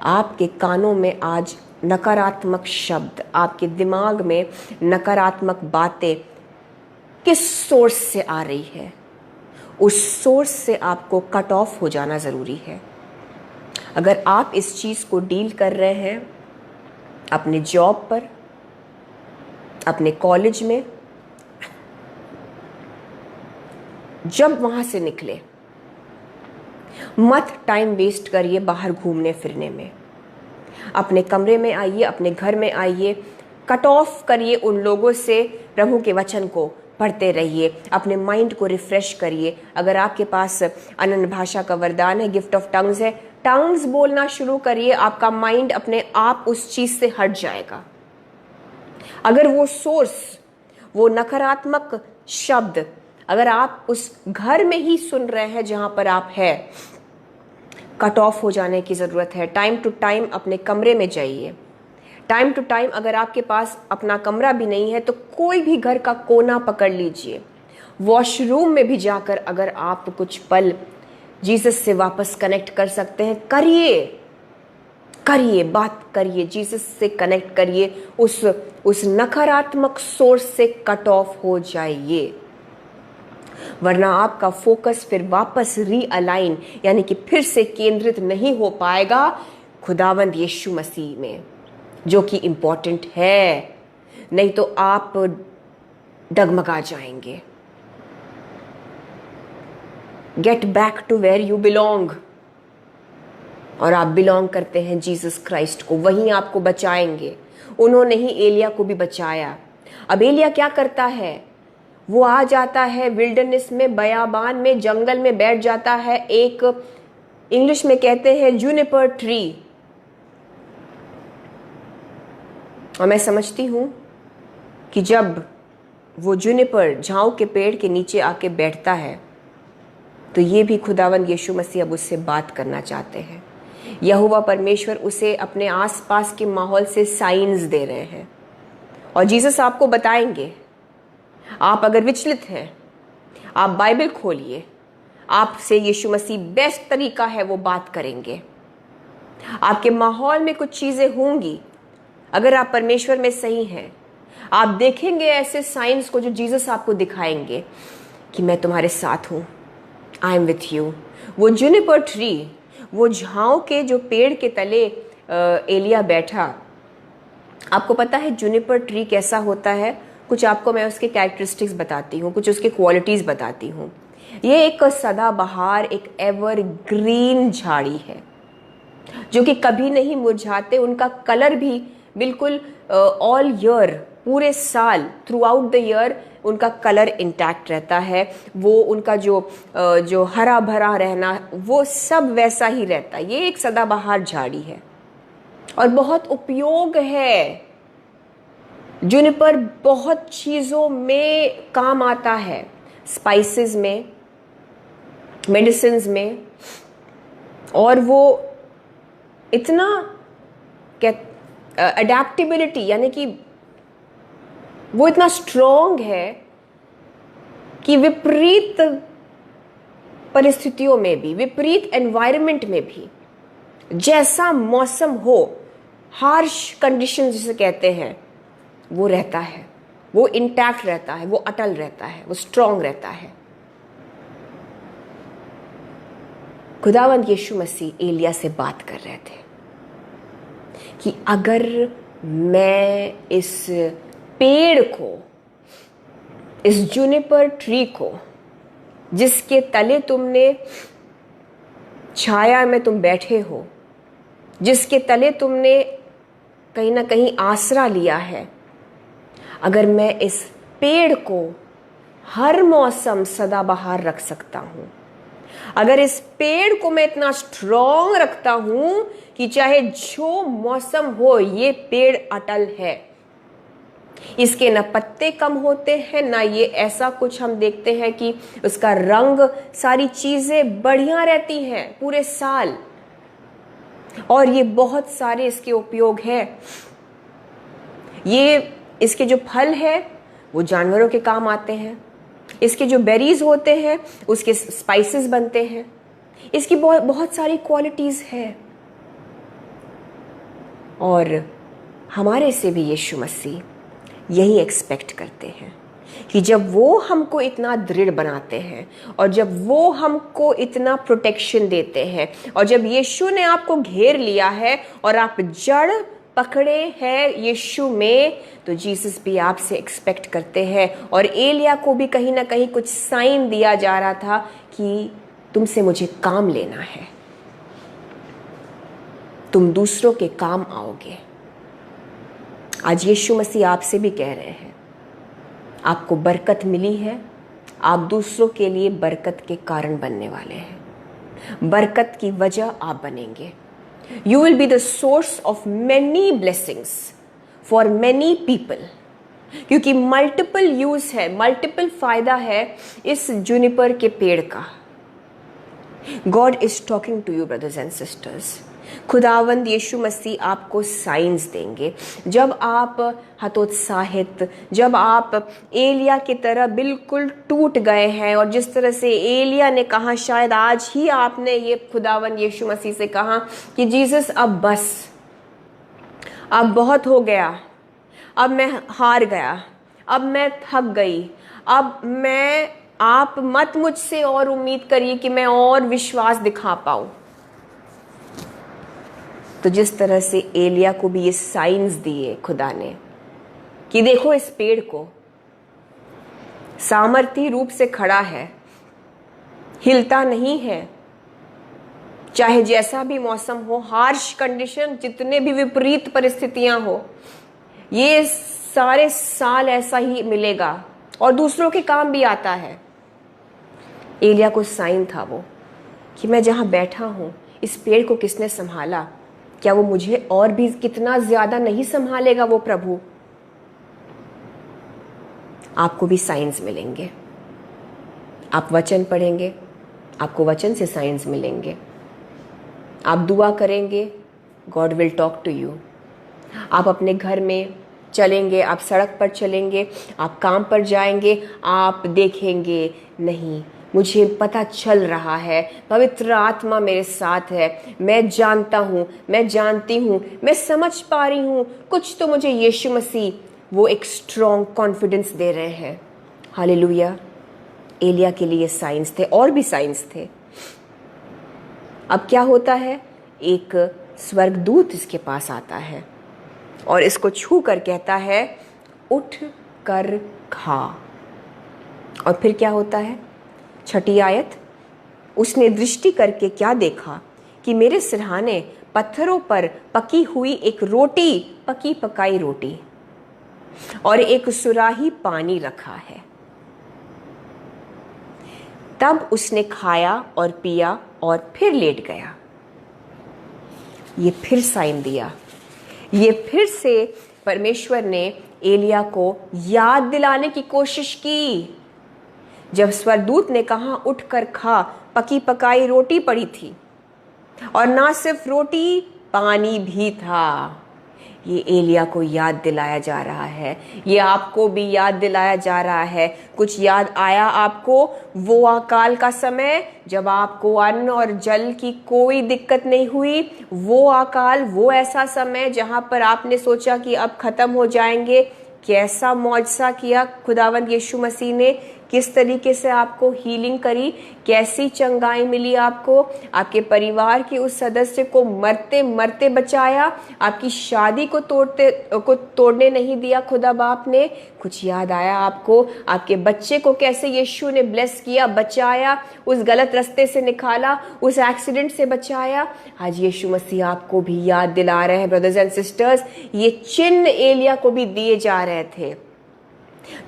आपके कानों में आज नकारात्मक शब्द, आपके दिमाग में नकारात्मक बातें किस सोर्स से आ रही है, उस सोर्स से आपको कट ऑफ हो जाना ज़रूरी है। अगर आप इस चीज़ को डील कर रहे हैं अपने जॉब पर, अपने कॉलेज में, जब वहाँ से निकले मत टाइम वेस्ट करिए बाहर घूमने फिरने में। अपने कमरे में आइए, अपने घर में आइए, कट ऑफ करिए उन लोगों से, प्रभु के वचन को पढ़ते रहिए, अपने माइंड को रिफ्रेश करिए। अगर आपके पास अनन्य भाषा का वरदान है, गिफ्ट ऑफ टंग्स है, टंग्स बोलना शुरू करिए। आपका माइंड अपने आप उस चीज़ से हट जाएगा। अगर वो सोर्स, वो नकारात्मक शब्द अगर आप उस घर में ही सुन रहे हैं जहां पर आप हैं, कट ऑफ हो जाने की ज़रूरत है। टाइम टू टाइम अपने कमरे में जाइए। टाइम टू टाइम अगर आपके पास अपना कमरा भी नहीं है तो कोई भी घर का कोना पकड़ लीजिए। वॉशरूम में भी जाकर अगर आप कुछ पल जीसस से वापस कनेक्ट कर सकते हैं, करिए, बात करिए, जीसस से कनेक्ट करिए, उस नकारात्मक सोर्स से कट ऑफ हो जाइए। वरना आपका फोकस फिर वापस रीअलाइन यानी कि फिर से केंद्रित नहीं हो पाएगा खुदावंद यीशु मसीह में, जो कि इम्पोर्टेंट है। नहीं तो आप डगमगा जाएंगे। Get back to where you belong. और आप बिलोंग करते हैं जीसस क्राइस्ट को, वहीं आपको बचाएंगे। उन्होंने ही एलिया को भी बचाया। अब एलिया क्या करता है? वो आ जाता है विल्डरनेस में, बयाबान में, जंगल में बैठ जाता है। एक इंग्लिश में कहते हैं जूनिपर ट्री। और मैं समझती हूं कि जब वो जूनिपर झाऊ के पेड़ के नीचे आके बैठता है तो ये भी खुदावंद यीशु मसीह अब उससे बात करना चाहते हैं। यहोवा परमेश्वर उसे अपने आसपास के माहौल से साइंस दे रहे हैं और जीसस आपको बताएंगे। आप अगर विचलित हैं, आप बाइबल खोलिए, आपसे यीशु मसीह बेस्ट तरीका है वो बात करेंगे। आपके माहौल में कुछ चीजें होंगी, अगर आप परमेश्वर में सही हैं, आप देखेंगे ऐसे साइंस को जो जीसस आपको दिखाएंगे कि मैं तुम्हारे साथ हूं, आई एम विथ यू। वो जूनिपर ट्री, वो झाऊ के जो पेड़ के तले एलिया बैठा। आपको पता है जूनिपर ट्री कैसा होता है? कुछ आपको मैं उसके कैरेक्टरिस्टिक्स बताती हूँ, कुछ उसके क्वालिटीज बताती हूँ। ये एक सदाबहार, एक एवरग्रीन झाड़ी है जो कि कभी नहीं मुरझाते। उनका कलर भी बिल्कुल ऑल ईयर, पूरे साल, थ्रू आउट द ईयर उनका कलर इंटैक्ट रहता है। वो उनका जो हरा भरा रहना, वो सब वैसा ही रहता है। ये एक सदाबहार झाड़ी है और बहुत उपयोग है। जूनिपर बहुत चीज़ों में काम आता है, स्पाइसेस में, मेडिसिन्स में। और वो इतना अडेप्टेबिलिटी यानी कि वो इतना स्ट्रॉन्ग है कि विपरीत परिस्थितियों में भी, विपरीत एनवायरनमेंट में भी, जैसा मौसम हो, हार्श कंडीशन जिसे कहते हैं, वो रहता है, वो इंटैक्ट रहता है, वो अटल रहता है, वो स्ट्रॉन्ग रहता है। खुदावंद यीशु मसीह एलिया से बात कर रहे थे कि अगर मैं इस पेड़ को, इस जूनिपर ट्री को, जिसके तले तुमने छाया में तुम बैठे हो, जिसके तले तुमने कहीं ना कहीं आसरा लिया है, अगर मैं इस पेड़ को हर मौसम सदाबहार रख सकता हूं, अगर इस पेड़ को मैं इतना स्ट्रॉन्ग रखता हूं कि चाहे जो मौसम हो, ये पेड़ अटल है, इसके न पत्ते कम होते हैं, ना ये ऐसा कुछ हम देखते हैं कि उसका रंग, सारी चीजें बढ़िया रहती हैं पूरे साल। और ये बहुत सारे इसके उपयोग हैं। ये इसके जो फल है वो जानवरों के काम आते हैं। इसके जो बेरीज होते हैं उसके स्पाइसेस बनते हैं। इसकी बहुत सारी क्वालिटीज है। और हमारे से भी यीशु मसीह यही एक्सपेक्ट करते हैं कि जब वो हमको इतना दृढ़ बनाते हैं और जब वो हमको इतना प्रोटेक्शन देते हैं और जब यीशु ने आपको घेर लिया है और आप जड़ पकड़े हैं यीशु में, तो जीसस भी आपसे एक्सपेक्ट करते हैं। और एलिया को भी कहीं ना कहीं कुछ साइन दिया जा रहा था कि तुमसे मुझे काम लेना है, तुम दूसरों के काम आओगे। आज यीशु मसीह आपसे भी कह रहे हैं, आपको बरकत मिली है, आप दूसरों के लिए बरकत के कारण बनने वाले हैं। बरकत की वजह आप बनेंगे। You will be the source of many blessings for many people. क्योंकि मल्टीपल यूज है, मल्टीपल फायदा है इस जूनिपर के पेड़ का। God is talking to you brothers and sisters. खुदावंद यीशु मसीह आपको साइंस देंगे। जब आप हतोत्साहित, जब आप एलिया की तरह बिल्कुल टूट गए हैं, और जिस तरह से एलिया ने कहा, शायद आज ही आपने ये खुदावंद यीशु मसीह से कहा कि जीसस अब बस, अब बहुत हो गया, अब मैं हार गया, अब मैं थक गई, अब मैं आप मत मुझसे और उम्मीद करिए कि मैं और विश्वास दिखा पाऊं। तो जिस तरह से एलिया को भी ये साइंस दिए खुदा ने कि देखो इस पेड़ को, सामर्थी रूप से खड़ा है, हिलता नहीं है, चाहे जैसा भी मौसम हो, हार्श कंडीशन, जितने भी विपरीत परिस्थितियां हो, ये सारे साल ऐसा ही मिलेगा और दूसरों के काम भी आता है। एलिया को साइन था वो कि मैं जहां बैठा हूं, इस पेड़ को किसने संभाला, क्या वो मुझे और भी कितना ज्यादा नहीं संभालेगा वो प्रभु। आपको भी साइंस मिलेंगे, आप वचन पढ़ेंगे, आपको वचन से साइंस मिलेंगे, आप दुआ करेंगे, God will talk to you. आप अपने घर में चलेंगे, आप सड़क पर चलेंगे, आप काम पर जाएंगे, आप देखेंगे नहीं, मुझे पता चल रहा है, पवित्र आत्मा मेरे साथ है, मैं जानता हूँ, मैं जानती हूँ, मैं समझ पा रही हूँ, कुछ तो मुझे यीशु मसीह वो एक स्ट्रॉन्ग कॉन्फिडेंस दे रहे हैं। हालेलुया। एलिया के लिए साइंस थे, और भी साइंस थे। अब क्या होता है, एक स्वर्गदूत इसके पास आता है और इसको छू कर कहता है, उठ कर खा। और फिर क्या होता है, 6ठी आयत, उसने दृष्टि करके क्या देखा कि मेरे सिरहाने पत्थरों पर पकी हुई एक रोटी, पकी पकाई रोटी और एक सुराही पानी रखा है। तब उसने खाया और पिया और फिर लेट गया। ये फिर साइन दिया, ये फिर से परमेश्वर ने एलिया को याद दिलाने की कोशिश की। जब स्वर्गदूत ने कहा उठ कर खा, पकी पकाई रोटी पड़ी थी और ना सिर्फ रोटी, पानी भी था। ये एलिया को याद दिलाया जा रहा है, ये आपको भी याद दिलाया जा रहा है। कुछ याद आया आपको, वो अकाल का समय जब आपको अन्न और जल की कोई दिक्कत नहीं हुई, वो अकाल, वो ऐसा समय जहां पर आपने सोचा कि अब खत्म हो जाएंगे। कैसा मौजसा किया खुदावंद यीशु मसीह ने, किस तरीके से आपको हीलिंग करी, कैसी चंगाई मिली आपको, आपके परिवार के उस सदस्य को मरते मरते बचाया, आपकी शादी को तोड़ने नहीं दिया खुदा बाप ने। कुछ याद आया आपको, आपके बच्चे को कैसे यीशु ने ब्लेस किया, बचाया, उस गलत रास्ते से निकाला, उस एक्सीडेंट से बचाया। आज यीशु मसीह आपको भी याद दिला रहे हैं ब्रदर्स एंड सिस्टर्स। ये चिन्ह एलिया को भी दिए जा रहे थे।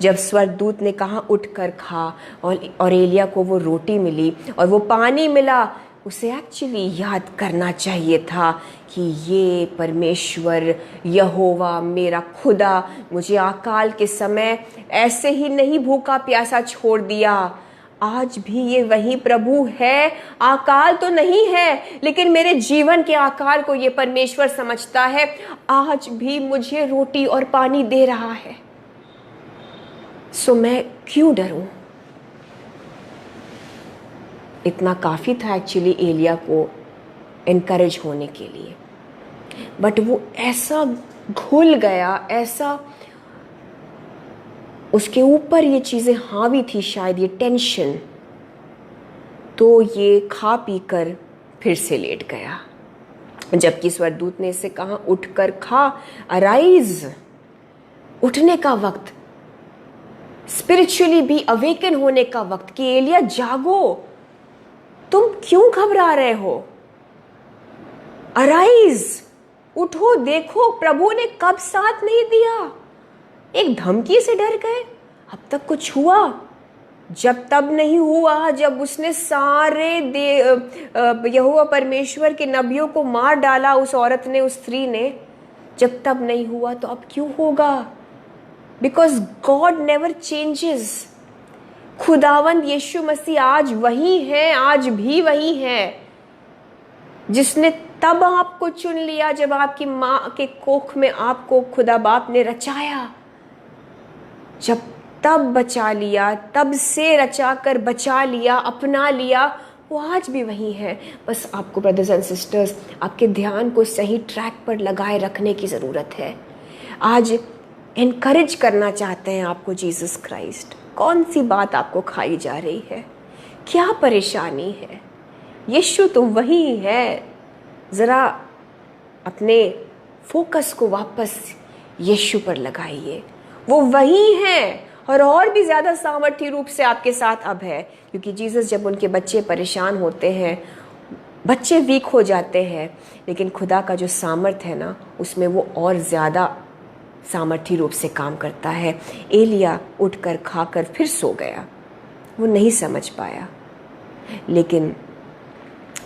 जब स्वर्गदूत ने कहा उठ कर खा और एलिया को वो रोटी मिली और वो पानी मिला, उसे एक्चुअली याद करना चाहिए था कि ये परमेश्वर यहोवा मेरा खुदा मुझे अकाल के समय ऐसे ही नहीं भूखा प्यासा छोड़ दिया। आज भी ये वही प्रभु है। अकाल तो नहीं है, लेकिन मेरे जीवन के अकाल को ये परमेश्वर समझता है। आज भी मुझे रोटी और पानी दे रहा है, सो मैं क्यों डरूं। इतना काफी था एक्चुअली एलिया को एनकरेज होने के लिए, बट वो ऐसा घुल गया, ऐसा उसके ऊपर ये चीजें हावी थी, शायद ये टेंशन, तो ये खा पी कर फिर से लेट गया। जबकि स्वर्गदूत ने इसे कहा उठकर खा, अराइज, उठने का वक्त, स्पिरिचुअली भी अवेकन होने का वक्त कि एलिया जागो, तुम क्यों घबरा रहे हो, अराइज, उठो, देखो प्रभु ने कब साथ नहीं दिया। एक धमकी से डर गए, अब तक कुछ हुआ, जब तब नहीं हुआ जब उसने सारे यहोवा परमेश्वर के नबियों को मार डाला, उस औरत ने, उस स्त्री ने, जब तब नहीं हुआ तो अब क्यों होगा। Because God never changes. खुदावंद यीशु मसीह आज वही है, आज भी वही है, जिसने तब आपको चुन लिया जब आपकी माँ के कोख में आपको खुदा बाप ने रचाया, जब तब बचा लिया, तब से रचा कर बचा लिया, अपना लिया, वो आज भी वही है। बस आपको ब्रदर्स एंड सिस्टर्स आपके ध्यान को सही ट्रैक पर लगाए रखने की ज़रूरत है। आज एनकरेज करना चाहते हैं आपको जीसस क्राइस्ट। कौन सी बात आपको खाई जा रही है, क्या परेशानी है? यीशु तो वही है। ज़रा अपने फोकस को वापस यीशु पर लगाइए, वो वही है और भी ज़्यादा सामर्थ्य रूप से आपके साथ अब है। क्योंकि जीसस जब उनके बच्चे परेशान होते हैं, बच्चे वीक हो जाते हैं, लेकिन खुदा का जो सामर्थ्य है ना, उसमें वो और ज़्यादा सामर्थ्य रूप से काम करता है। एलिया उठकर खाकर फिर सो गया, वो नहीं समझ पाया। लेकिन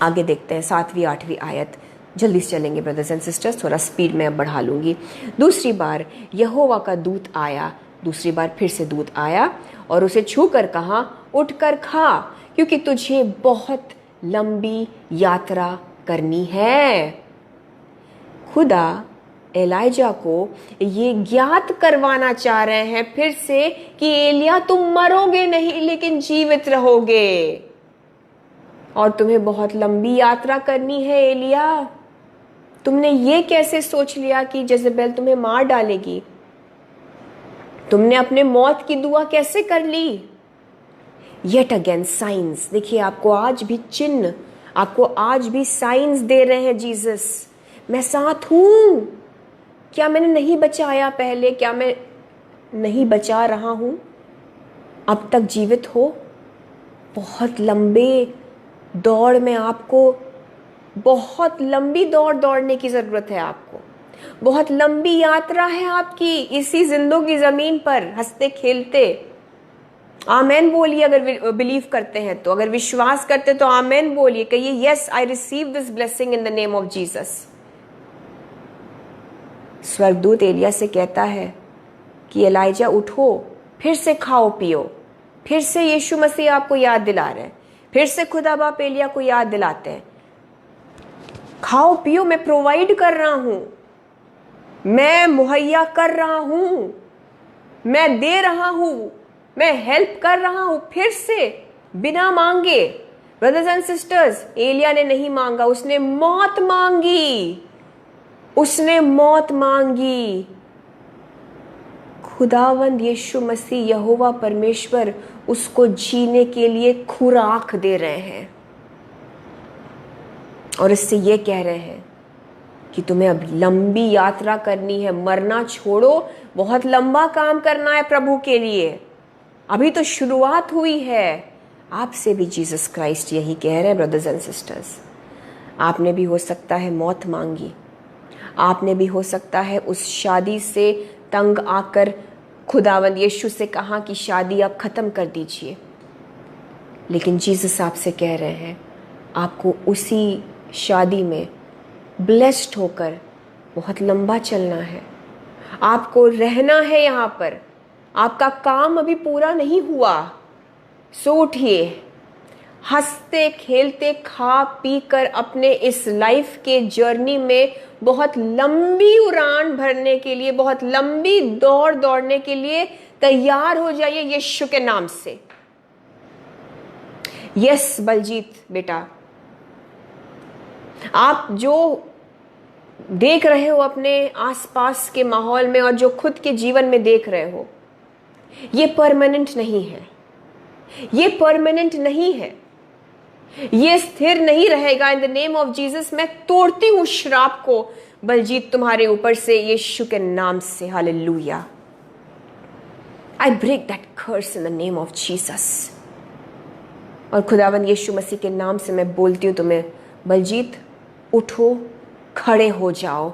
आगे देखते हैं 7वीं 8वीं आयत। जल्दी से चलेंगे ब्रदर्स एंड सिस्टर्स, थोड़ा स्पीड में अब बढ़ा लूँगी। दूसरी बार यहोवा का दूत आया, दूसरी बार फिर से दूत आया और उसे छूकर कहा, उठकर खा, क्योंकि तुझे बहुत लंबी यात्रा करनी है। खुदा एलाइजा को ये ज्ञात करवाना चाह रहे हैं फिर से कि एलिया तुम मरोगे नहीं लेकिन जीवित रहोगे, और तुम्हें बहुत लंबी यात्रा करनी है। एलिया, तुमने ये कैसे सोच लिया कि जजेबेल तुम्हें मार डालेगी? तुमने अपने मौत की दुआ कैसे कर ली? Yet again science. देखिए, आपको आज भी चिन्ह, आपको आज भी साइंस दे रहे हैं जीसस। मैं साथ हूं। क्या मैंने नहीं बचाया पहले? क्या मैं नहीं बचा रहा हूं? अब तक जीवित हो। बहुत लंबे दौड़ में आपको, बहुत लंबी दौड़ दौड़ने की ज़रूरत है आपको। बहुत लंबी यात्रा है आपकी इसी जिंदगी ज़मीन पर, हंसते खेलते। आमेन बोलिए अगर बिलीव करते हैं तो, अगर विश्वास करते तो आमेन बोलिए, कहिए yes I receive this blessing in the name of Jesus. स्वर्गदूत एलिया से कहता है कि एलाइजा उठो, फिर से खाओ पियो। फिर से यीशु मसीह आपको याद दिला रहे हैं, फिर से खुदा बाप एलिया को याद दिलाते हैं, खाओ पियो, मैं प्रोवाइड कर रहा हूं, मैं मुहैया कर रहा हूं, मैं दे रहा हूं, मैं हेल्प कर रहा हूं। फिर से बिना मांगे। ब्रदर्स एंड सिस्टर्स, एलिया ने नहीं मांगा, उसने मौत मांगी, उसने मौत मांगी। खुदावंद यीशु मसीह यहोवा परमेश्वर उसको जीने के लिए खुराक दे रहे हैं और इससे ये कह रहे हैं कि तुम्हें अब लंबी यात्रा करनी है, मरना छोड़ो, बहुत लंबा काम करना है प्रभु के लिए। अभी तो शुरुआत हुई है। आपसे भी जीसस क्राइस्ट यही कह रहे हैं ब्रदर्स एंड सिस्टर्स। आपने भी हो सकता है मौत मांगी, आपने भी हो सकता है उस शादी से तंग आकर खुदावंद यीशु से कहा कि शादी आप खत्म कर दीजिए। लेकिन जीसस आपसे कह रहे हैं आपको उसी शादी में ब्लेस्ड होकर बहुत लंबा चलना है, आपको रहना है यहाँ पर। आपका काम अभी पूरा नहीं हुआ। सो उठिए, हंसते खेलते खा पी कर अपने इस लाइफ के जर्नी में बहुत लंबी उड़ान भरने के लिए, बहुत लंबी दौड़ दौड़ने के लिए तैयार हो जाइए यीशु के नाम से। यस बलजीत बेटा, आप जो देख रहे हो अपने आसपास के माहौल में और जो खुद के जीवन में देख रहे हो, ये परमानेंट नहीं है, ये परमानेंट नहीं है, ये स्थिर नहीं रहेगा। In the name of Jesus मैं तोड़ती हूं श्राप को बलजीत तुम्हारे ऊपर से यीशु के नाम से। Hallelujah. I break that curse in the name of Jesus. और खुदावंद यीशु मसीह के नाम से मैं बोलती हूँ तुम्हें, बलजीत उठो, खड़े हो जाओ।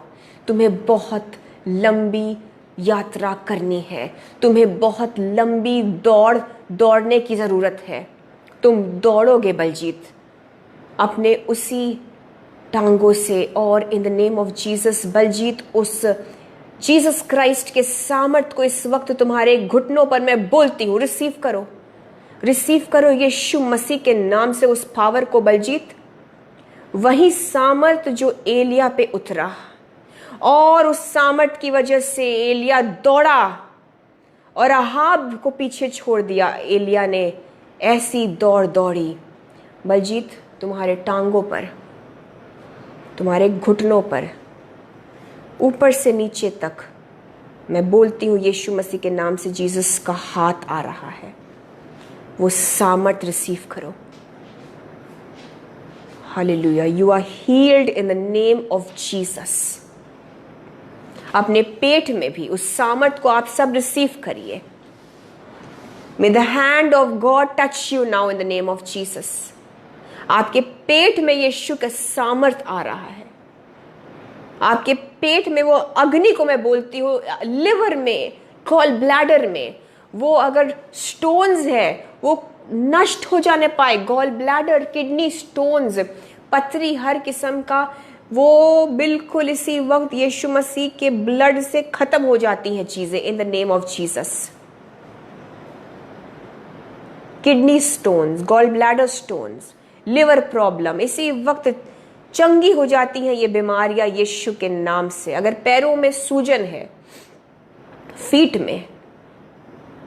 तुम्हें बहुत लंबी यात्रा करनी है, तुम्हें बहुत लंबी दौड़ दौड़ने की ज़रूरत है। तुम दौड़ोगे बलजीत अपने उसी टांगों से। और in the name of Jesus Baljeet, उस जीसस क्राइस्ट के सामर्थ को इस वक्त तुम्हारे घुटनों पर मैं बोलती हूँ, रिसीव करो, रिसीव करो यीशु मसीह के नाम से उस पावर को बलजीत। वही सामर्थ जो एलिया पे उतरा और उस सामर्थ की वजह से एलिया दौड़ा और अहाब को पीछे छोड़ दिया। एलिया ने ऐसी दौड़ दौड़ी बलजीत, तुम्हारे टांगों पर, तुम्हारे घुटनों पर, ऊपर से नीचे तक मैं बोलती हूँ यीशु मसीह के नाम से, जीसस का हाथ आ रहा है, वो सामर्थ रिसीव करो। Hallelujah, you are healed in the name of Jesus. अपने पेट में भी उस सामर्थ को आप सब रिसीव करिए। मे the hand of God touch you now in the name of Jesus. आपके पेट में यीशु का सामर्थ आ रहा है। आपके पेट में वो अग्नि को मैं बोलती हूँ, लिवर में, गॉल ब्लैडर में वो अगर स्टोन्स है वो नष्ट हो जाने पाए। गॉल ब्लैडर, किडनी स्टोन्स, पथरी हर किस्म का, वो बिल्कुल इसी वक्त यीशु मसीह के ब्लड से खत्म हो जाती हैं चीजें in the name of Jesus. Kidney stones, gall bladder stones, liver problem इसी वक्त चंगी हो जाती हैं ये बीमारियां यीशु के नाम से। अगर पैरों में सूजन है, फीट में,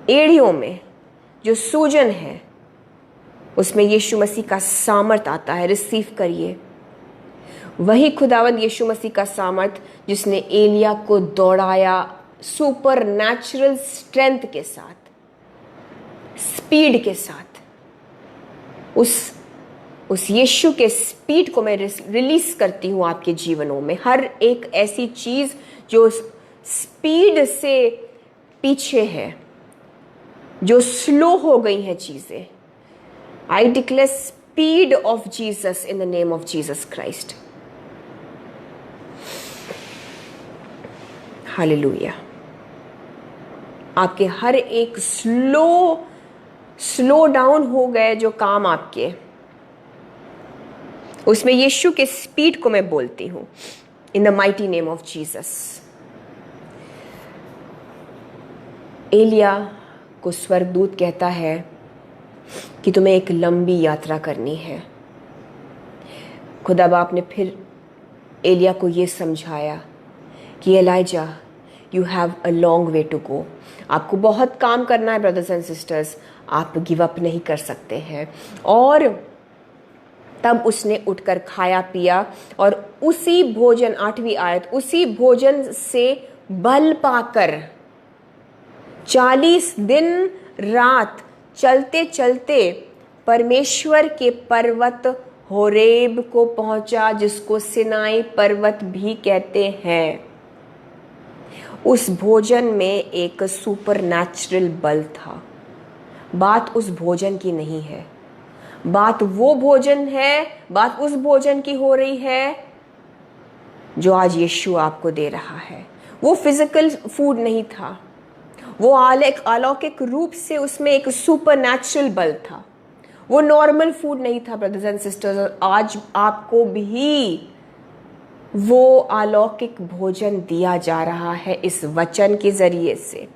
एड़ियों में जो सूजन है, उसमें यीशु मसीह का सामर्थ आता है, रिसीव करिए। वही खुदावंद यीशु मसीह का सामर्थ जिसने एलिया को दौड़ाया सुपर नेचुरल स्ट्रेंथ के साथ, स्पीड के साथ, उस यीशु के स्पीड को मैं रिलीज करती हूं आपके जीवनों में। हर एक ऐसी चीज जो स्पीड से पीछे है, जो स्लो हो गई हैं चीजें, I declare speed of Jesus in the name of Jesus Christ. Hallelujah. आपके हर एक स्लो डाउन हो गए जो काम आपके, उसमें यीशु के स्पीड को मैं बोलती हूं in the mighty name of Jesus. एलिया को स्वर्गदूत कहता है कि तुम्हें एक लंबी यात्रा करनी है। खुदा बाप ने फिर एलिया को यह समझाया कि Elijah, you have a long way to go. आपको बहुत काम करना है ब्रदर्स एंड सिस्टर्स, आप गिव अप नहीं कर सकते हैं। और तब उसने उठकर खाया पिया और उसी भोजन, 8वीं आयत, उसी भोजन से बल पाकर 40 दिन रात चलते चलते परमेश्वर के पर्वत होरेब को पहुंचा, जिसको सिनाई पर्वत भी कहते हैं। उस भोजन में एक सुपर नेचुरल बल था। बात उस भोजन की नहीं है, बात वो भोजन है, बात उस भोजन की हो रही है जो आज यीशु आपको दे रहा है। वो फिजिकल फूड नहीं था, वो अलौकिक रूप से उसमें एक सुपर नेचुरल बल था। वो नॉर्मल फूड नहीं था ब्रदर्स एंड सिस्टर्स। आज आपको भी वो अलौकिक भोजन दिया जा रहा है इस वचन के जरिए से।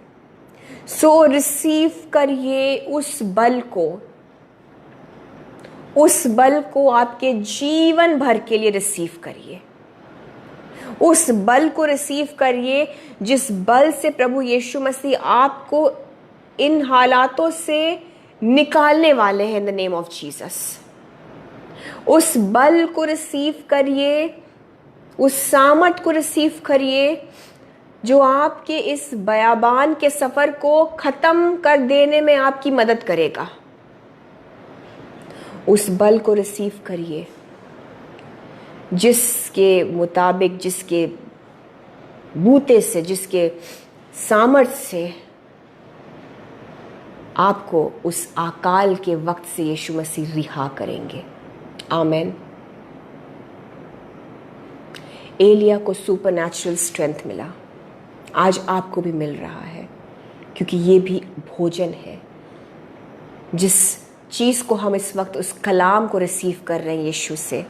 सो रिसीव करिए उस बल को आपके जीवन भर के लिए रिसीव करिए। उस बल को रिसीव करिए जिस बल से प्रभु यीशु मसीह आपको इन हालातों से निकालने वाले हैं in the name of Jesus. उस बल को रिसीव करिए, उस सामर्थ को रिसीव करिए जो आपके इस बयाबान के सफर को खत्म कर देने में आपकी मदद करेगा। उस बल को रिसीव करिए जिसके मुताबिक, जिसके बूते से, जिसके सामर्थ से आपको उस अकाल के वक्त से यीशु मसीह रिहा करेंगे। आमेन। एलिया को सुपरनैचुरल स्ट्रेंथ मिला, आज आपको भी मिल रहा है, क्योंकि ये भी भोजन है। जिस चीज़ को हम इस वक्त, उस कलाम को रिसीव कर रहे हैं यीशु से,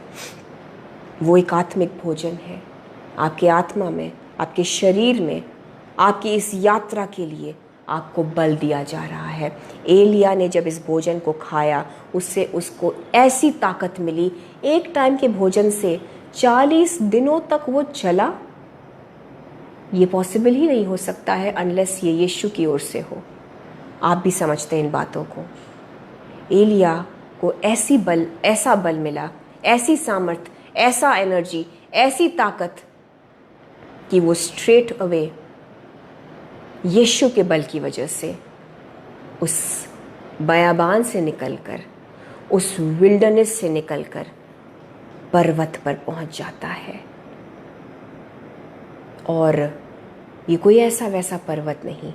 वो एक आत्मिक भोजन है। आपके आत्मा में, आपके शरीर में, आपकी इस यात्रा के लिए आपको बल दिया जा रहा है। एलिया ने जब इस भोजन को खाया, उससे उसको ऐसी ताकत मिली, एक टाइम के भोजन से 40 दिनों तक वो चला। ये पॉसिबल ही नहीं हो सकता है अनलेस ये यीशु की ओर से हो। आप भी समझते हैं इन बातों को। एलिया को ऐसा बल मिला, ऐसी सामर्थ, ऐसा एनर्जी, ऐसी ताकत कि वो स्ट्रेट अवे यीशु के बल की वजह से उस बयाबान से निकलकर, उस विल्डरनेस से निकलकर पर्वत पर पहुंच जाता है। और ये कोई ऐसा वैसा पर्वत नहीं,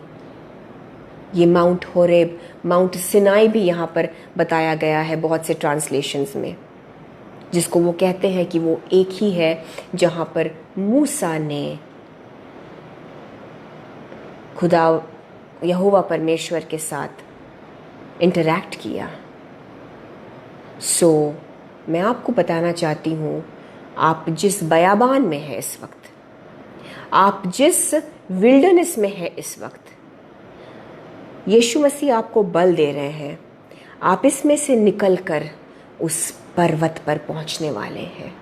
ये माउंट होरेब, माउंट सिनाई भी यहाँ पर बताया गया है बहुत से ट्रांसलेशंस में, जिसको वो कहते हैं कि वो एक ही है जहाँ पर मूसा ने खुदा यहोवा परमेश्वर के साथ इंटरैक्ट किया। मैं आपको बताना चाहती हूँ, आप जिस बयाबान में है इस वक्त, आप जिस विल्डरनेस में है इस वक्त, यीशु मसीह आपको बल दे रहे हैं। आप इसमें से निकलकर उस पर्वत पर पहुंचने वाले हैं।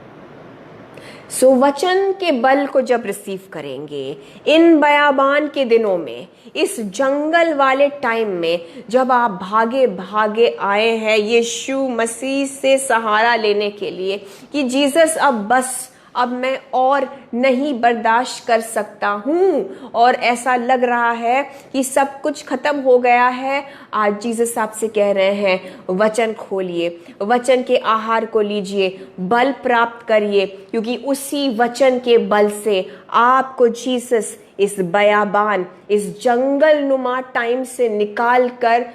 वचन के बल को जब रिसीव करेंगे इन बयाबान के दिनों में, इस जंगल वाले टाइम में, जब आप भागे भागे आए हैं यीशु मसीह से सहारा लेने के लिए कि जीसस अब मैं और नहीं बर्दाश्त कर सकता हूँ और ऐसा लग रहा है कि सब कुछ खत्म हो गया है, आज जीसस आपसे कह रहे हैं वचन खोलिए, वचन के आहार को लीजिए, बल प्राप्त करिए, क्योंकि उसी वचन के बल से आपको जीसस इस बयाबान, इस जंगल नुमा टाइम से निकाल कर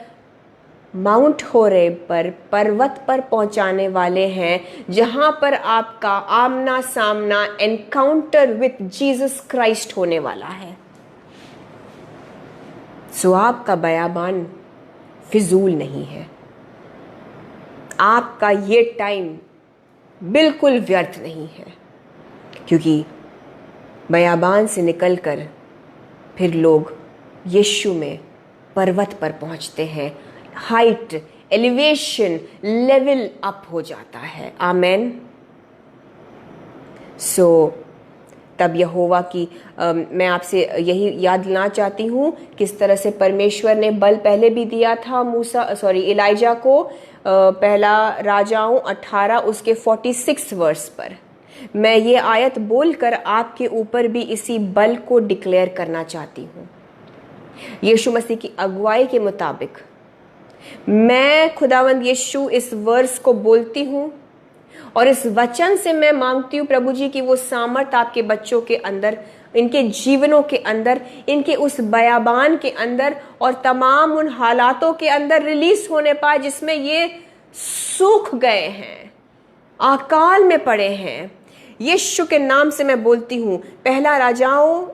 माउंट होरेब पर, पर्वत पर पहुंचाने वाले हैं, जहां पर आपका आमना सामना एनकाउंटर विथ जीसस क्राइस्ट होने वाला है। आपका बयाबान फिजूल नहीं है, आपका ये टाइम बिल्कुल व्यर्थ नहीं है, क्योंकि बयाबान से निकलकर फिर लोग यीशु में पर्वत पर पहुंचते हैं, हाइट, एलिवेशन, लेवल अप हो जाता है। आमेन। तब यहोवा की मैं आपसे यही याद दिलाना चाहती हूँ किस तरह से परमेश्वर ने बल पहले भी दिया था एलाइजा को, पहला राजाओं 18 उसके 46 वर्स पर। मैं ये आयत बोलकर आपके ऊपर भी इसी बल को डिक्लेयर करना चाहती हूँ। यीशु मसीह की अगुवाई के मुताबिक मैं खुदावंद यीशु इस वर्स को बोलती हूँ और इस वचन से मैं मांगती हूँ प्रभु जी की वो सामर्थ आपके बच्चों के अंदर, इनके जीवनों के अंदर, इनके उस बयाबान के अंदर और तमाम उन हालातों के अंदर रिलीज होने पाए जिसमें ये सूख गए हैं, अकाल में पड़े हैं। यीशु के नाम से मैं बोलती हूँ, पहला राजाओं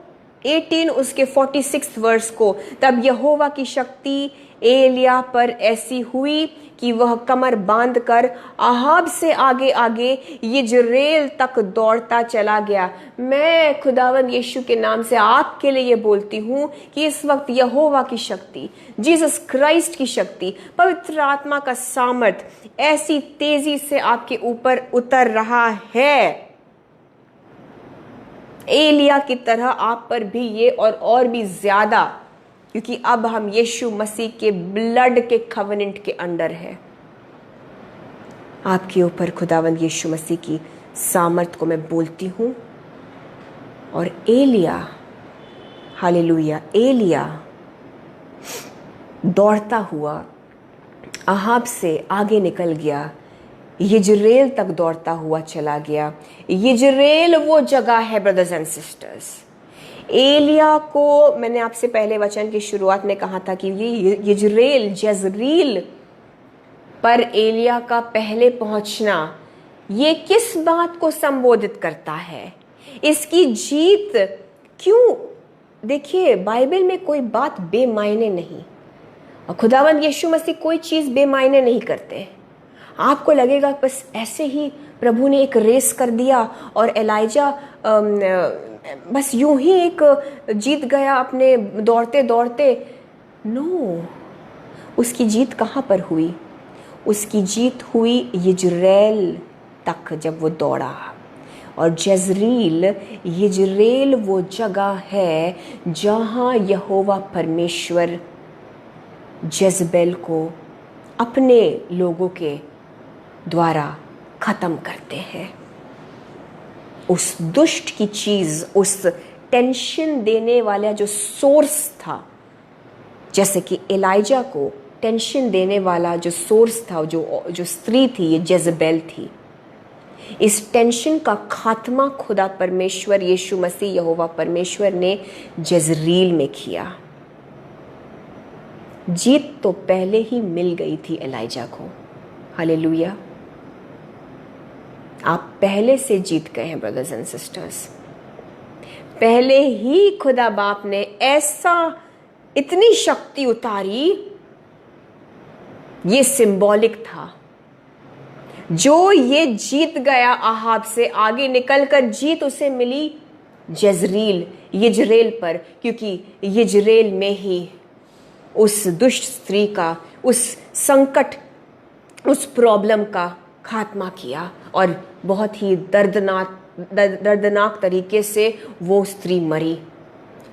18 उसके 46 वर्स को, तब यहोवा की शक्ति एलिया पर ऐसी हुई कि वह कमर बांधकर आहाब से आगे आगे यिज्रेल तक दौड़ता चला गया। मैं खुदावंद यीशु के नाम से आपके लिए ये बोलती हूँ कि इस वक्त यहोवा की शक्ति, जीसस क्राइस्ट की शक्ति, पवित्र आत्मा का सामर्थ ऐसी तेजी से आपके ऊपर उतर रहा है, एलिया की तरह आप पर भी ये और भी ज्यादा, क्योंकि अब हम यीशु मसीह के ब्लड के कवेनेंट के अंडर है। आपके ऊपर खुदावंद यीशु मसीह की सामर्थ को मैं बोलती हूं। और एलिया, हालेलुया, एलिया दौड़ता हुआ आहाब से आगे निकल गया, यिज्रेल तक दौड़ता हुआ चला गया। यिज्रेल वो जगह है ब्रदर्स एंड सिस्टर्स। एलिया को मैंने आपसे पहले वचन की शुरुआत में कहा था कि ये यिज्रेल, जज़रील पर एलिया का पहले पहुंचना, ये किस बात को संबोधित करता है, इसकी जीत क्यों? देखिए, बाइबल में कोई बात बेमायने नहीं, और खुदावंद यीशु मसीह कोई चीज बेमायने नहीं करते। आपको लगेगा बस ऐसे ही प्रभु ने एक रेस कर दिया और एलाइजा बस यूं ही एक जीत गया अपने दौड़ते दौड़ते। नो, उसकी जीत कहाँ पर हुई? उसकी जीत हुई यिज्रेल तक जब वो दौड़ा। और जज़रील, यिज्रेल वो जगह है जहाँ यहोवा परमेश्वर जज़बेल को अपने लोगों के द्वारा खत्म करते हैं। उस दुष्ट की चीज, उस टेंशन देने वाला जो सोर्स था, जैसे कि एलाइजा को टेंशन देने वाला जो सोर्स था, जो स्त्री थी, ये जेजबेल थी। इस टेंशन का खात्मा खुदा परमेश्वर यीशु मसीह यहोवा परमेश्वर ने जजरील में किया। जीत तो पहले ही मिल गई थी एलाइजा को। हालेलुया। आप पहले से जीत गए हैं ब्रदर्स एंड सिस्टर्स। पहले ही खुदा बाप ने ऐसा इतनी शक्ति उतारी, ये सिंबॉलिक था। जो ये जीत गया आहाब से, आगे निकलकर जीत उसे मिली यजरेल पर, क्योंकि यजरेल में ही उस दुष्ट स्त्री का, उस संकट, उस प्रॉब्लम का खात्मा किया और बहुत ही दर्दनाक तरीके से वो स्त्री मरी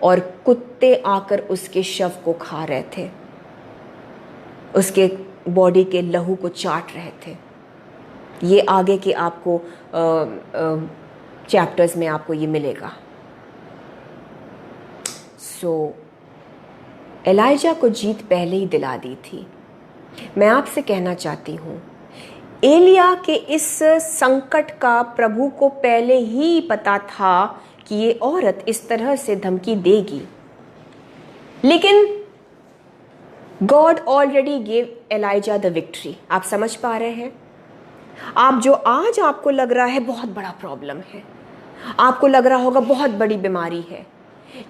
और कुत्ते आकर उसके शव को खा रहे थे, उसके बॉडी के लहू को चाट रहे थे। ये आगे के आपको चैप्टर्स में आपको ये मिलेगा। एलाइजा को जीत पहले ही दिला दी थी। मैं आपसे कहना चाहती हूँ, एलिया के इस संकट का प्रभु को पहले ही पता था कि ये औरत इस तरह से धमकी देगी, लेकिन God already gave Elijah the victory. आप समझ पा रहे हैं? आप जो आज आपको लग रहा है बहुत बड़ा प्रॉब्लम है, आपको लग रहा होगा बहुत बड़ी बीमारी है,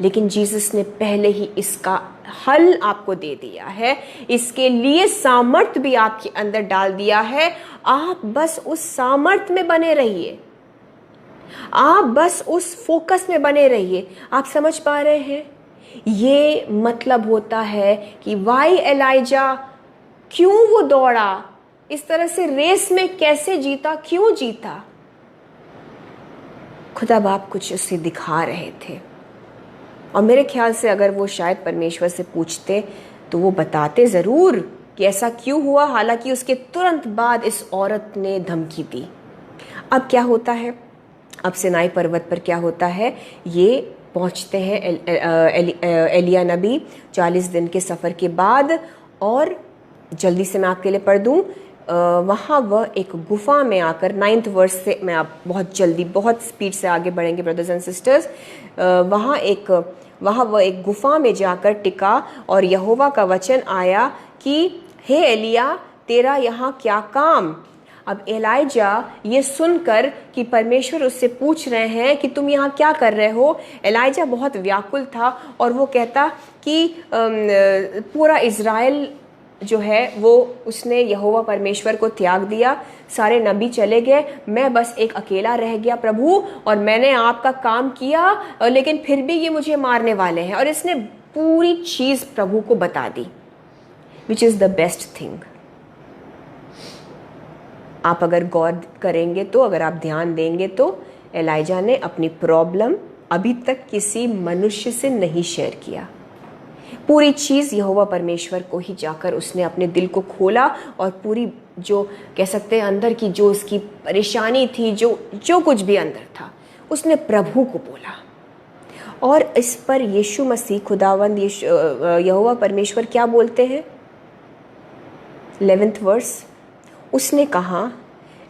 लेकिन जीसस ने पहले ही इसका हल आपको दे दिया है। इसके लिए सामर्थ भी आपके अंदर डाल दिया है। आप बस उस सामर्थ में बने रहिए, आप बस उस फोकस में बने रहिए। आप समझ पा रहे हैं? ये मतलब होता है कि वाई एलाइजा, क्यों वो दौड़ा इस तरह से, रेस में कैसे जीता, क्यों जीता? खुदा बाप कुछ उससे दिखा रहे थे और मेरे ख्याल से अगर वो शायद परमेश्वर से पूछते तो वो बताते ज़रूर कि ऐसा क्यों हुआ। हालांकि उसके तुरंत बाद इस औरत ने धमकी दी। अब क्या होता है? अब सिनाई पर्वत पर क्या होता है? ये पहुंचते हैं एलिया नबी 40 दिन के सफ़र के बाद, और जल्दी से मैं आपके लिए पढ़ दूँ। वहाँ वह एक गुफा में आकर, 9th वर्स से मैं आप बहुत जल्दी बहुत स्पीड से आगे बढ़ेंगे ब्रदर्स एंड सिस्टर्स। वहाँ वह एक गुफा में जाकर टिका और यहोवा का वचन आया कि हे एलिया, तेरा यहाँ क्या काम? अब एलाइजा ये सुनकर कि परमेश्वर उससे पूछ रहे हैं कि तुम यहाँ क्या कर रहे हो, एलाइजा बहुत व्याकुल था और वो कहता कि पूरा इज़राइल जो है वो उसने यहोवा परमेश्वर को त्याग दिया, सारे नबी चले गए, मैं बस एक अकेला रह गया प्रभु, और मैंने आपका काम किया लेकिन फिर भी ये मुझे मारने वाले हैं। और इसने पूरी चीज़ प्रभु को बता दी, which is the best thing. आप अगर गौर करेंगे तो, अगर आप ध्यान देंगे तो, एलाइजा ने अपनी प्रॉब्लम अभी तक किसी मनुष्य से नहीं शेयर किया। पूरी चीज़ यहोवा परमेश्वर को ही जाकर उसने अपने दिल को खोला और पूरी जो कह सकते हैं अंदर की जो उसकी परेशानी थी, जो कुछ भी अंदर था, उसने प्रभु को बोला। और इस पर यीशु मसीह खुदावंद यहोवा परमेश्वर क्या बोलते हैं? 11th वर्स, उसने कहा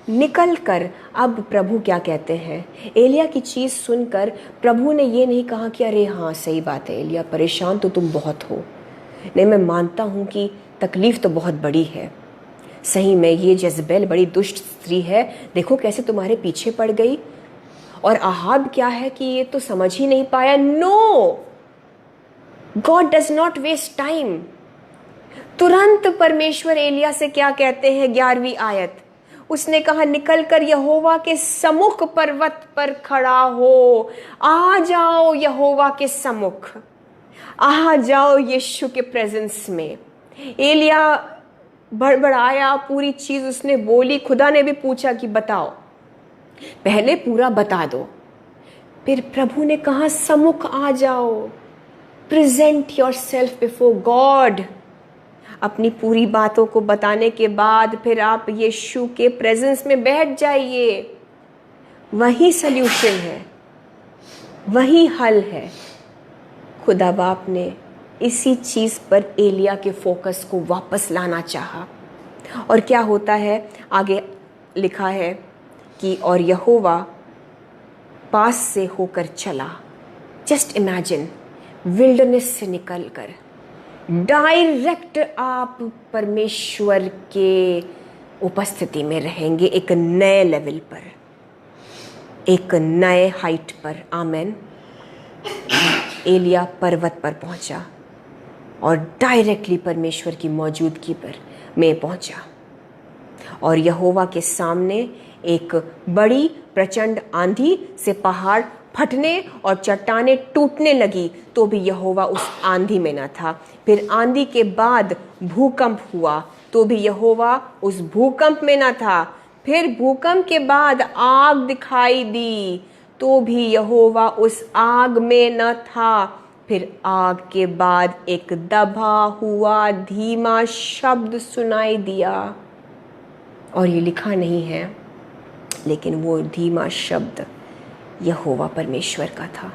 निकल कर। अब प्रभु क्या कहते हैं? एलिया की चीज़ सुनकर प्रभु ने ये नहीं कहा कि अरे हाँ सही बात है एलिया, परेशान तो तुम बहुत हो। नहीं, मैं मानता हूँ कि तकलीफ़ तो बहुत बड़ी है, सही में ये जज़बेल बड़ी दुष्ट स्त्री है, देखो कैसे तुम्हारे पीछे पड़ गई। और आहाब क्या है कि ये तो समझ ही नहीं पाया। No, God does not waste time. तुरंत परमेश्वर एलिया से क्या कहते हैं? 11वीं आयत, उसने कहा निकलकर यहोवा के सम्मुख पर्वत पर खड़ा हो। आ जाओ यहोवा के सम्मुख, आ जाओ यीशु के प्रेजेंस में। एलिया बड़बड़ाया, पूरी चीज उसने बोली। खुदा ने भी पूछा कि बताओ, पहले पूरा बता दो। फिर प्रभु ने कहा सम्मुख आ जाओ, present your self before God. अपनी पूरी बातों को बताने के बाद फिर आप यीशु के प्रेजेंस में बैठ जाइए, वही सल्यूशन है। वही हल है। खुदा बाप ने इसी चीज़ पर एलिया के फोकस को वापस लाना चाहा। और क्या होता है, आगे लिखा है कि और यहोवा पास से होकर चला। जस्ट इमेजिन, विल्डरनेस से निकलकर डायरेक्ट आप परमेश्वर के उपस्थिति में रहेंगे, एक नए लेवल पर, एक नए हाइट पर। आमेन। एलिया पर्वत पर पहुंचा और डायरेक्टली परमेश्वर की मौजूदगी पर में पहुंचा, और यहोवा के सामने एक बड़ी प्रचंड आंधी से पहाड़ फटने और चट्टानें टूटने लगी, तो भी यहोवा उस आंधी में न था। फिर आंधी के बाद भूकंप हुआ, तो भी यहोवा उस भूकंप में न था। फिर भूकंप के बाद आग दिखाई दी, तो भी यहोवा उस आग में न था। फिर आग के बाद एक दबा हुआ धीमा शब्द सुनाई दिया, और ये लिखा नहीं है, लेकिन वो धीमा शब्द यहोवा परमेश्वर का था।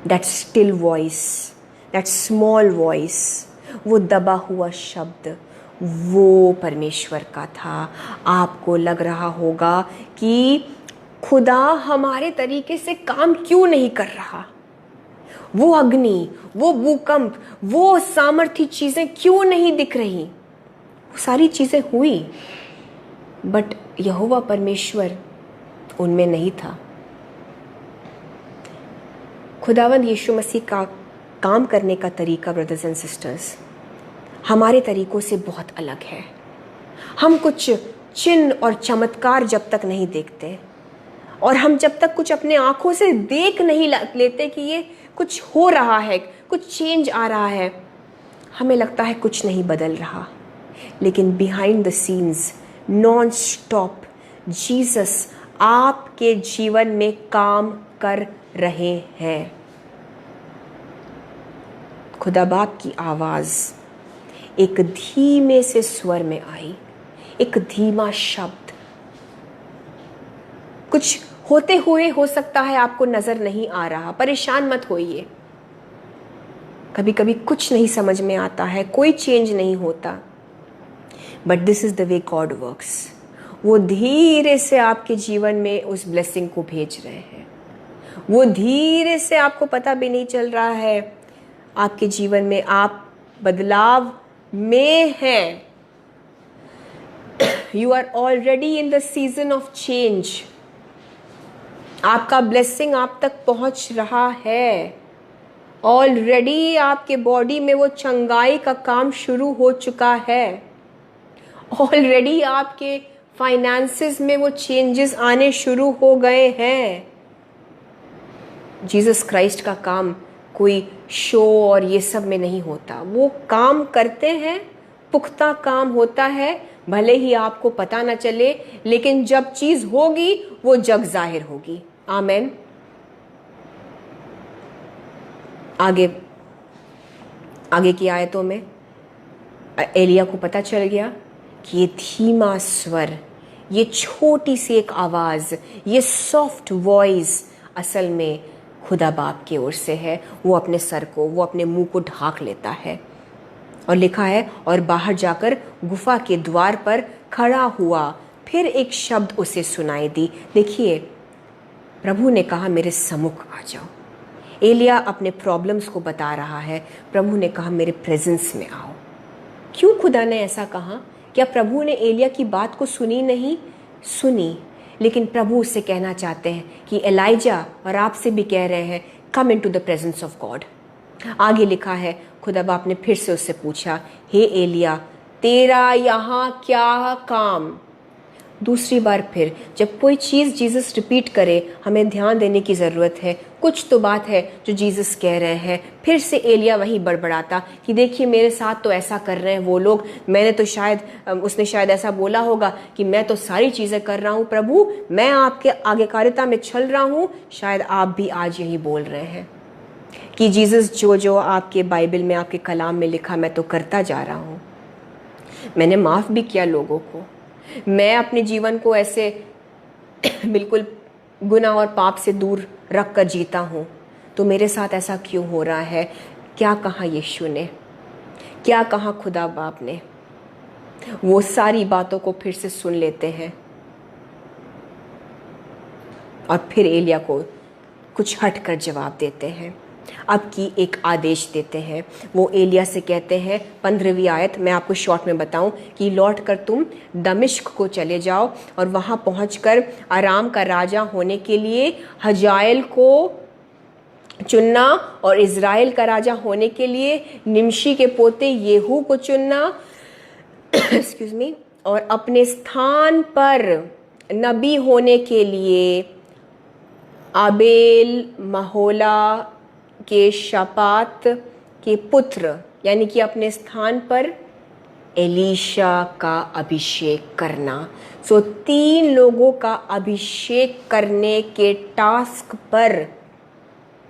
That still voice, that small voice, वो दबा हुआ शब्द वो परमेश्वर का था। आपको लग रहा होगा कि खुदा हमारे तरीके से काम क्यों नहीं कर रहा, वो अग्नि, वो भूकंप, वो सामर्थी चीजें क्यों नहीं दिख रही। वो सारी चीजें हुई, बट यहोवा परमेश्वर उनमें नहीं था। खुदावंद यीशु मसीह का काम करने का तरीका, ब्रदर्स एंड सिस्टर्स, हमारे तरीकों से बहुत अलग है। हम कुछ चिन्ह और चमत्कार जब तक नहीं देखते, और हम जब तक कुछ अपने आंखों से देख नहीं लेते कि ये कुछ हो रहा है, कुछ चेंज आ रहा है, हमें लगता है कुछ नहीं बदल रहा। लेकिन behind the scenes, non stop Jesus आपके जीवन में काम कर रहे हैं। खुदा बाप की आवाज एक धीमे से स्वर में आई, एक धीमा शब्द। कुछ होते हुए हो सकता है आपको नजर नहीं आ रहा, परेशान मत होइए। कभी कभी कुछ नहीं समझ में आता है, कोई चेंज नहीं होता, but this is the way God works. वो धीरे से आपके जीवन में उस ब्लेसिंग को भेज रहे हैं। वो धीरे से, आपको पता भी नहीं चल रहा है, आपके जीवन में आप बदलाव में हैं। You are already in the season of change. आपका ब्लेसिंग आप तक पहुंच रहा है। ऑलरेडी आपके बॉडी में वो चंगाई का काम शुरू हो चुका है। ऑलरेडी आपके फाइनेंसेस में वो चेंजेस आने शुरू हो गए हैं। जीसस क्राइस्ट का काम कोई शो और ये सब में नहीं होता। वो काम करते हैं, पुख्ता काम होता है, भले ही आपको पता ना चले, लेकिन जब चीज होगी वो जग जाहिर होगी। आमेन। आगे की आयतों में एलिया को पता चल गया कि ये धीमा स्वर, ये छोटी सी एक आवाज, ये सॉफ्ट वॉइस असल में खुदा बाप की ओर से है। वो अपने सर को, वो अपने मुंह को ढाक लेता है, और लिखा है, और बाहर जाकर गुफा के द्वार पर खड़ा हुआ। फिर एक शब्द उसे सुनाई दी। देखिए, प्रभु ने कहा मेरे सम्मुख आ जाओ। एलिया अपने प्रॉब्लम्स को बता रहा है, प्रभु ने कहा मेरे प्रेजेंस में आओ। क्यों खुदा ने ऐसा कहा? क्या प्रभु ने एलिया की बात को सुनी नहीं? सुनी, लेकिन प्रभु उससे कहना चाहते हैं कि एलाइजा और आपसे भी कह रहे हैं, come into the presence of God. आगे लिखा है, खुदा बाप ने फिर से उससे पूछा, हे एलिया, तेरा यहाँ क्या काम? दूसरी बार फिर जब कोई चीज़ जीसस रिपीट करे, हमें ध्यान देने की ज़रूरत है। कुछ तो बात है जो जीसस कह रहे हैं। फिर से एलिया वही बड़बड़ाता कि देखिए मेरे साथ तो ऐसा कर रहे हैं वो लोग, मैंने तो शायद, उसने शायद ऐसा बोला होगा कि मैं तो सारी चीज़ें कर रहा हूँ प्रभु, मैं आपके आज्ञाकारिता में चल रहा हूँ। शायद आप भी आज यही बोल रहे हैं कि जीसस जो जो आपके बाइबल में, आपके कलाम में लिखा, मैं तो करता जा रहा हूँ, मैंने माफ़ भी किया लोगों को, मैं अपने जीवन को ऐसे बिल्कुल गुनाह और पाप से दूर रख कर जीता हूँ, तो मेरे साथ ऐसा क्यों हो रहा है? क्या कहा यीशु ने, क्या कहा खुदा बाप ने? वो सारी बातों को फिर से सुन लेते हैं और फिर एलिया को कुछ हट कर जवाब देते हैं। अब की एक आदेश देते हैं। वो एलिया से कहते हैं, 15वीं आयत मैं आपको शॉर्ट में बताऊं, कि लौट कर तुम दमिश्क को चले जाओ और वहां पहुंचकर आराम का राजा होने के लिए हजाएल को चुनना और इज़राइल का राजा होने के लिए निमशी के पोते येहू को चुनना एक्सक्यूज मी, और अपने स्थान पर नबी होने के लिए आबेल महोला के शापात के पुत्र यानी कि अपने स्थान पर एलीशा का अभिषेक करना। सो 3 लोगों का अभिषेक करने के टास्क पर,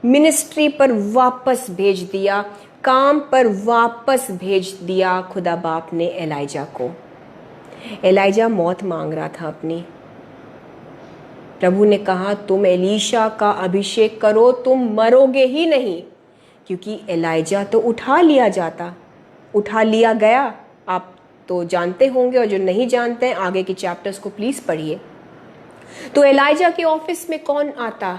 मिनिस्ट्री पर वापस भेज दिया, काम पर वापस भेज दिया खुदा बाप ने एलाइजा को। एलाइजा मौत मांग रहा था अपनी। प्रभु ने कहा तुम एलीशा का अभिषेक करो, तुम मरोगे ही नहीं, क्योंकि एलाइजा तो उठा लिया गया। आप तो जानते होंगे, और जो नहीं जानते हैं आगे के चैप्टर्स को प्लीज पढ़िए। तो एलाइजा के ऑफिस में कौन आता?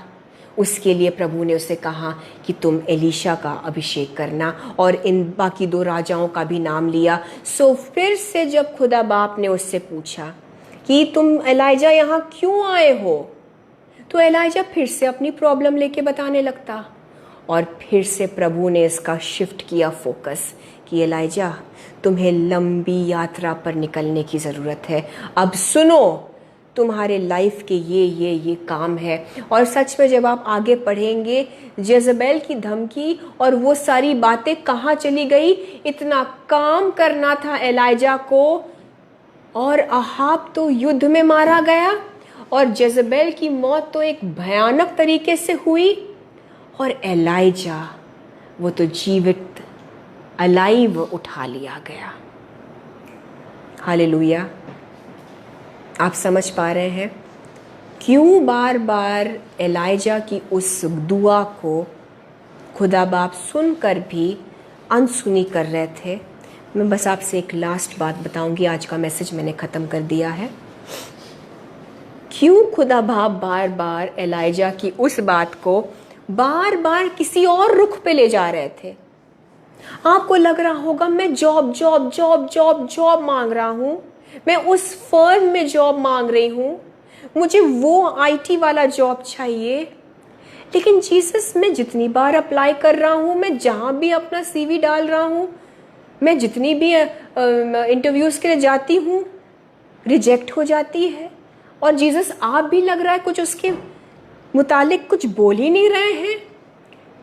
उसके लिए प्रभु ने उसे कहा कि तुम एलीशा का अभिषेक करना, और इन बाकी 2 राजाओं का भी नाम लिया। सो फिर से जब खुदा बाप ने उससे पूछा कि तुम एलाइजा यहाँ क्यों आए हो, तो एलाइजा फिर से अपनी प्रॉब्लम लेके बताने लगता। और फिर से प्रभु ने इसका शिफ्ट किया फोकस कि एलाइजा तुम्हें लंबी यात्रा पर निकलने की ज़रूरत है। अब सुनो, तुम्हारे लाइफ के ये काम है। और सच में जब आप आगे पढ़ेंगे, जेजबेल की धमकी और वो सारी बातें कहाँ चली गई। इतना काम करना था एलाइजा को, और अहाब तो युद्ध में मारा गया, और जेजबेल की मौत तो एक भयानक तरीके से हुई, और एलाइजा वो तो जीवित अलाइव उठा लिया गया। हालेलुया। आप समझ पा रहे हैं क्यों बार बार एलाइजा की उस दुआ को खुदा बाप सुनकर भी अनसुनी कर रहे थे। मैं बस आपसे एक लास्ट बात बताऊंगी, आज का मैसेज मैंने ख़त्म कर दिया है। क्यों खुदा बाप बार बार एलाइजा की उस बात को बार बार किसी और रुख पे ले जा रहे थे? आपको लग रहा होगा मैं जॉब मांग रहा हूँ, मैं उस फर्म में जॉब मांग रही हूँ, मुझे वो आईटी वाला जॉब चाहिए। लेकिन जीसस, मैं जितनी बार अप्लाई कर रहा हूँ, मैं जहाँ भी अपना सीवी डाल रहा हूँ, मैं जितनी भी इंटरव्यूज़ के लिए जाती हूँ, रिजेक्ट हो जाती है। और जीसस, आप भी लग रहा है कुछ उसके मुतालिक कुछ बोल ही नहीं रहे हैं,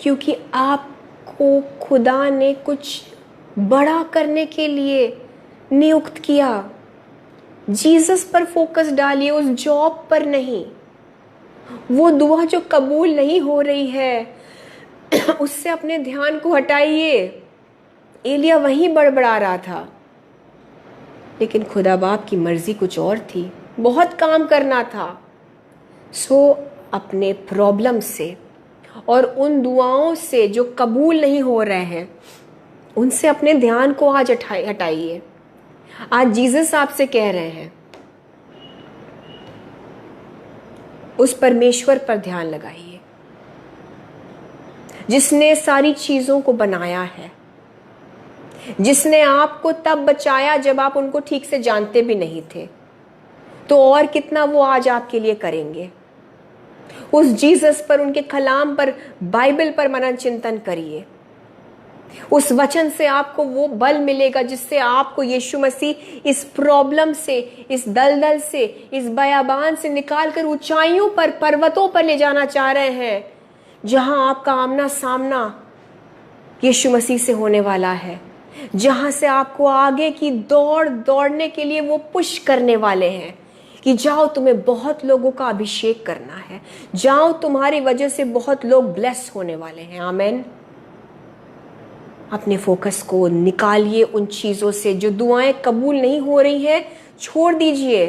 क्योंकि आपको खुदा ने कुछ बड़ा करने के लिए नियुक्त किया। जीसस पर फोकस डालिए, उस जॉब पर नहीं। वो दुआ जो कबूल नहीं हो रही है उससे अपने ध्यान को हटाइए। एलिया वहीं बड़बड़ा रहा था, लेकिन खुदा बाप की मर्जी कुछ और थी, बहुत काम करना था। सो अपने प्रॉब्लम से और उन दुआओं से जो कबूल नहीं हो रहे हैं, उनसे अपने ध्यान को आज हटाइए। आज जीसस आपसे कह रहे हैं, उस परमेश्वर पर ध्यान लगाइए जिसने सारी चीजों को बनाया है, जिसने आपको तब बचाया जब आप उनको ठीक से जानते भी नहीं थे, तो और कितना वो आज आपके लिए करेंगे। उस जीसस पर, उनके कलाम पर, बाइबल पर मनन चिंतन करिए। उस वचन से आपको वो बल मिलेगा जिससे आपको यीशु मसीह इस प्रॉब्लम से, इस दलदल से, इस बयाबान से निकालकर ऊंचाइयों पर, पर्वतों पर ले जाना चाह रहे हैं, जहां आपका आमना सामना यीशु मसीह से होने वाला है, जहां से आपको आगे की दौड़ने के लिए वो पुश करने वाले हैं कि जाओ, तुम्हें बहुत लोगों का अभिषेक करना है, जाओ, तुम्हारी वजह से बहुत लोग ब्लेस होने वाले हैं। आमेन। अपने फोकस को निकालिए उन चीज़ों से जो दुआएं कबूल नहीं हो रही हैं, छोड़ दीजिए।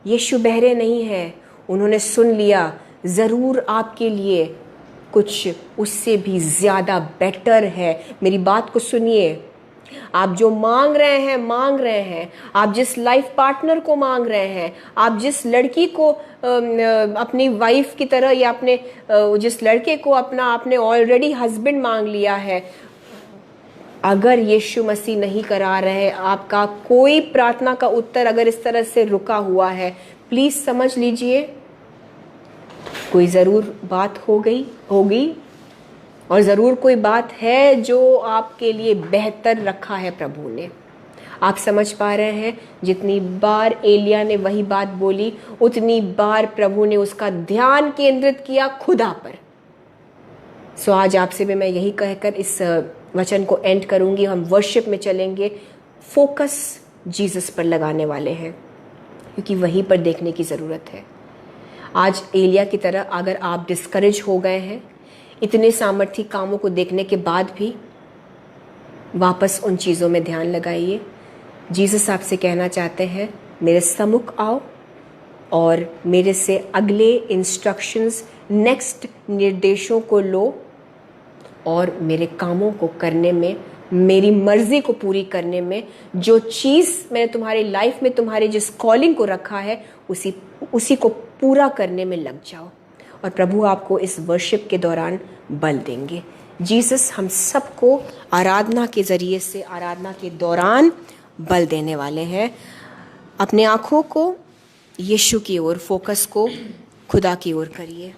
यीशु बहरे नहीं है, उन्होंने सुन लिया ज़रूर आपके लिए कुछ उससे भी ज़्यादा बेटर है। मेरी बात को सुनिए, आप जो मांग रहे हैं, आप जिस लाइफ पार्टनर को मांग रहे हैं, आप जिस लड़की को अपनी वाइफ की तरह या अपने जिस लड़के को अपना आपने ऑलरेडी हस्बैंड मांग लिया है, अगर यीशु मसीह नहीं करा रहे, आपका कोई प्रार्थना का उत्तर अगर इस तरह से रुका हुआ है, प्लीज समझ लीजिए कोई ज़रूर बात होगी और ज़रूर कोई बात है जो आपके लिए बेहतर रखा है प्रभु ने। आप समझ पा रहे हैं, जितनी बार एलिया ने वही बात बोली, उतनी बार प्रभु ने उसका ध्यान केंद्रित किया खुदा पर। सो आज आपसे भी मैं यही कहकर इस वचन को एंड करूंगी। हम वर्शिप में चलेंगे, फोकस जीसस पर लगाने वाले हैं, क्योंकि वहीं पर देखने की ज़रूरत है। आज एलिया की तरह अगर आप डिस्करेज हो गए हैं, इतने सामर्थी कामों को देखने के बाद भी, वापस उन चीज़ों में ध्यान लगाइए। जीसस आपसे कहना चाहते हैं, मेरे सम्मुख आओ और मेरे से अगले इंस्ट्रक्शंस, नेक्स्ट निर्देशों को लो और मेरे कामों को करने में, मेरी मर्जी को पूरी करने में, जो चीज़ मैंने तुम्हारी लाइफ में, तुम्हारे जिस कॉलिंग को रखा है, उसी को पूरा करने में लग जाओ। और प्रभु आपको इस वर्शिप के दौरान बल देंगे। जीसस हम सबको आराधना के ज़रिए से, आराधना के दौरान बल देने वाले हैं। अपने आँखों को यीशु की ओर, फोकस को खुदा की ओर करिए।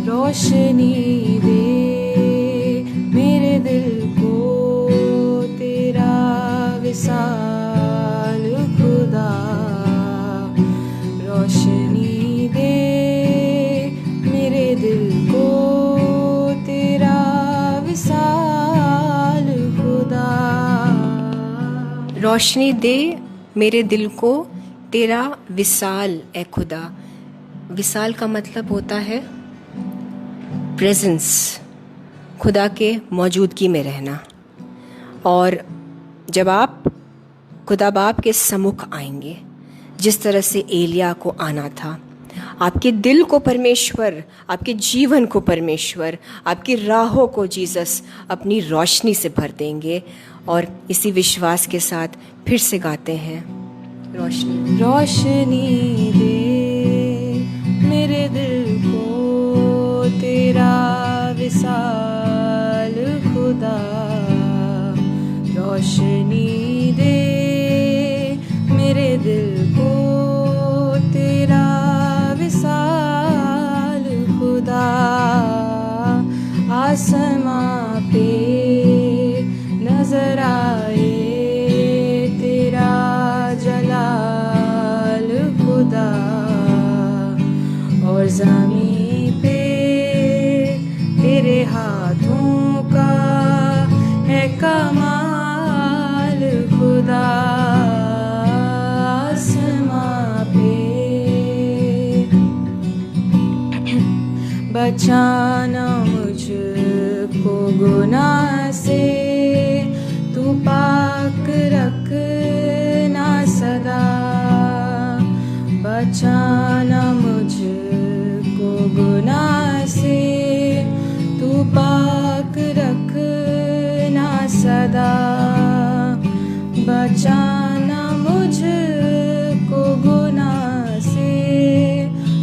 रोशनी दे मेरे रोशनी दे मेरे दिल को तेरा विसाल ए खुदा। विसाल का मतलब होता है प्रेजेंस, खुदा के मौजूदगी में रहना। और जब आप खुदा बाप के सम्मुख आएंगे, जिस तरह से एलिया को आना था, आपके दिल को परमेश्वर, आपके जीवन को परमेश्वर, आपकी राहों को जीसस अपनी रोशनी से भर देंगे। और इसी विश्वास के साथ फिर से गाते हैं, रोशनी रोशनी दे मेरे दिल को तेरा विसाल खुदा। रोशनी दे मेरे दिल को तेरा विसाल खुदा। आसमां पे नजर आए तेरा जलाल खुदा, और ज़मीं पे तेरे हाथों का है कमाल खुदा। आसमां पे बचाना मुझको गुनाह से, तू पाक रखना सदा। बचाना मुझको गुनाह से, तू पाक रखना सदा। बचाना मुझको गुनाह से,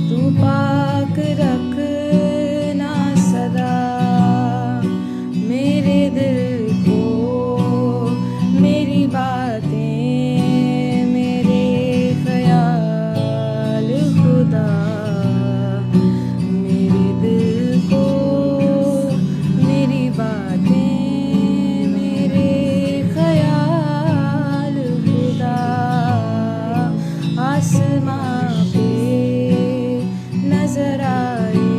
तू पाक रखना सदा। मेरे दिल को मेरी बातें, मेरे ख्याल खुदा। मेरे दिल को मेरी बातें, मेरे ख्याल खुदा। आसमां पे नजर आए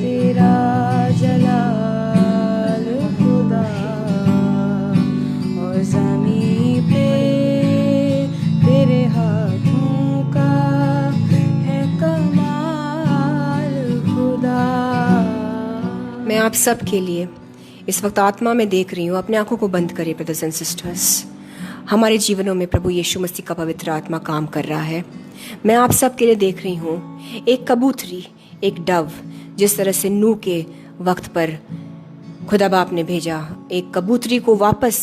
तेरा जलाल खुदा, और ज़मीं पे तेरे हाथों का है कमाल खुदा। मैं आप सब के लिए इस वक्त आत्मा में देख रही हूँ। अपने आंखों को बंद करिए ब्रदर्स एंड सिस्टर्स। हमारे जीवनों में प्रभु यीशु मसीह का पवित्र आत्मा काम कर रहा है। मैं आप सब के लिए देख रही हूँ एक कबूतरी, एक डव, जिस तरह से नूह के वक्त पर खुदा बाप ने भेजा एक कबूतरी को वापस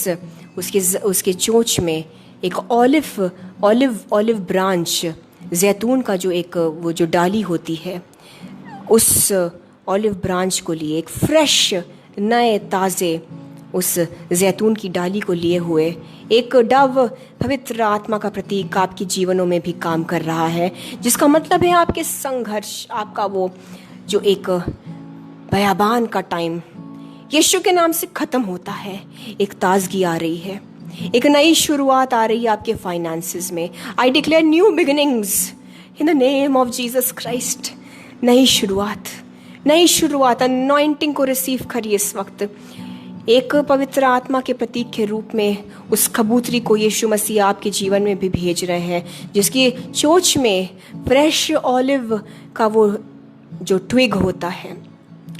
उसके चोंच में एक ऑलिव ब्रांच, जैतून का जो एक वो जो डाली होती है, उस ऑलिव ब्रांच को लिए, एक फ्रेश नए ताज़े उस जैतून की डाली को लिए हुए एक डव पवित्र आत्मा का प्रतीक आपके जीवनों में भी काम कर रहा है, जिसका मतलब है आपके संघर्ष, आपका वो जो एक बयाबान का टाइम यीशु के नाम से ख़त्म होता है। एक ताजगी आ रही है, एक नई शुरुआत आ रही है आपके फाइनेंसेस में। I declare new beginnings in the name of Jesus Christ. नई शुरुआत अनॉइंटिंग को रिसीव करिए इस वक्त। एक पवित्र आत्मा के प्रतीक के रूप में उस कबूतरी को यीशु मसीह आपके जीवन में भी भेज रहे हैं, जिसकी चोंच में फ्रेश ऑलिव का वो जो ट्विग होता है,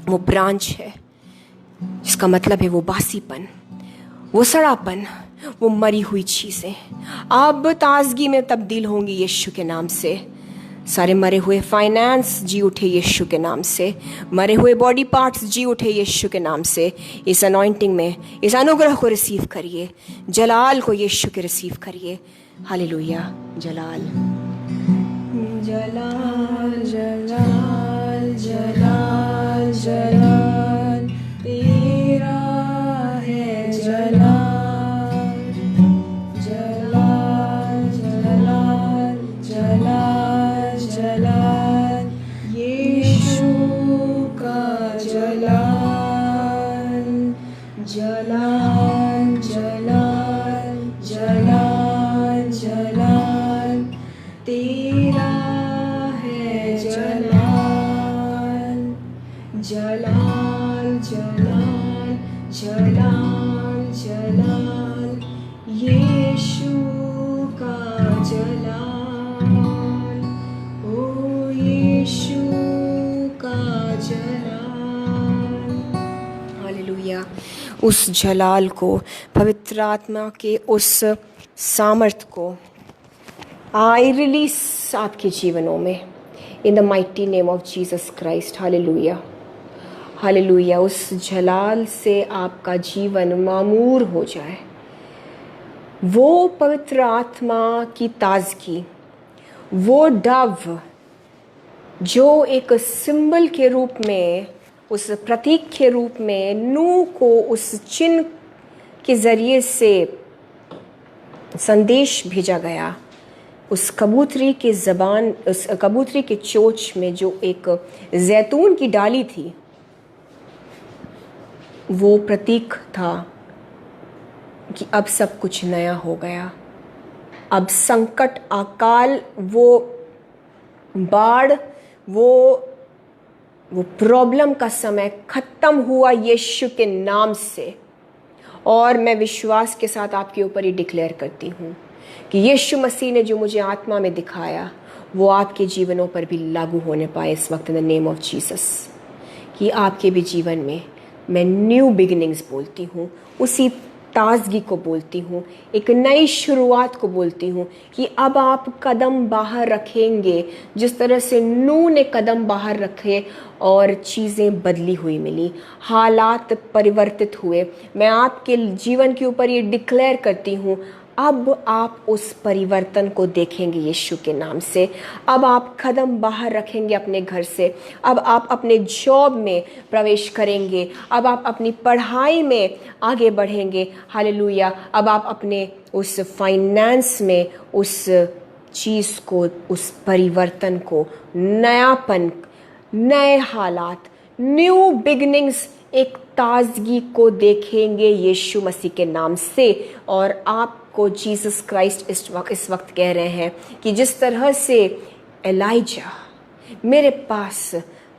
वो ब्रांच है, जिसका मतलब है वो बासीपन, वो सड़ापन, वो मरी हुई चीज़ें अब ताजगी में तब्दील होंगी यीशु के नाम से। सारे मरे हुए फाइनेंस जी उठे यीशु के नाम से, मरे हुए बॉडी पार्ट्स जी उठे यीशु के नाम से। इस अनॉइंटिंग में, इस अनुग्रह को रिसीव करिए, जलाल को यीशु के रिसीव करिए। हालेलुया। जलाल जलाल जलाल जलाल जलाल तेरा है जलाल जलाल जलाल जलाल जलाल यीशु का जलाल जलाल जलाल जलाल जलाल तेरा है जलाल जलाल जलाल जलाल जलाल यीशु हालेलुया। उस जलाल को, पवित्र आत्मा के उस सामर्थ को आई रिलीज आपके जीवनों में इन the mighty name of Jesus Christ. Hallelujah, hallelujah. उस जलाल से आपका जीवन मामूर हो जाए। वो पवित्र आत्मा की ताजगी, वो डव जो एक सिंबल के रूप में, उस प्रतीक के रूप में नूह को उस चिन्ह के जरिए से संदेश भेजा गया, उस कबूतरी के ज़बान, उस कबूतरी के चोंच में जो एक जैतून की डाली थी, वो प्रतीक था कि अब सब कुछ नया हो गया। अब संकट, अकाल, वो बाढ़, वो प्रॉब्लम का समय खत्म हुआ यीशु के नाम से। और मैं विश्वास के साथ आपके ऊपर ये डिक्लेयर करती हूँ कि यीशु मसीह ने जो मुझे आत्मा में दिखाया वो आपके जीवनों पर भी लागू होने पाए इस वक्त, इन द नेम ऑफ जीसस। कि आपके भी जीवन में मैं न्यू बिगिनिंग्स बोलती हूँ, उसी ताजगी को बोलती हूँ, एक नई शुरुआत को बोलती हूँ कि अब आप कदम बाहर रखेंगे जिस तरह से नूह ने कदम बाहर रखे और चीज़ें बदली हुई मिली, हालात परिवर्तित हुए। मैं आपके जीवन के ऊपर ये डिक्लेयर करती हूँ, अब आप उस परिवर्तन को देखेंगे यीशु के नाम से। अब आप कदम बाहर रखेंगे अपने घर से, अब आप अपने जॉब में प्रवेश करेंगे, अब आप अपनी पढ़ाई में आगे बढ़ेंगे। हालेलुया। अब आप अपने उस फाइनेंस में उस चीज़ को, उस परिवर्तन को, नयापन, नए हालात, न्यू बिगनिंग्स, एक ताजगी को देखेंगे यीशु मसीह के नाम से। और आपको जीसस क्राइस्ट इस वक्त कह रहे हैं कि जिस तरह से एलाइजा मेरे पास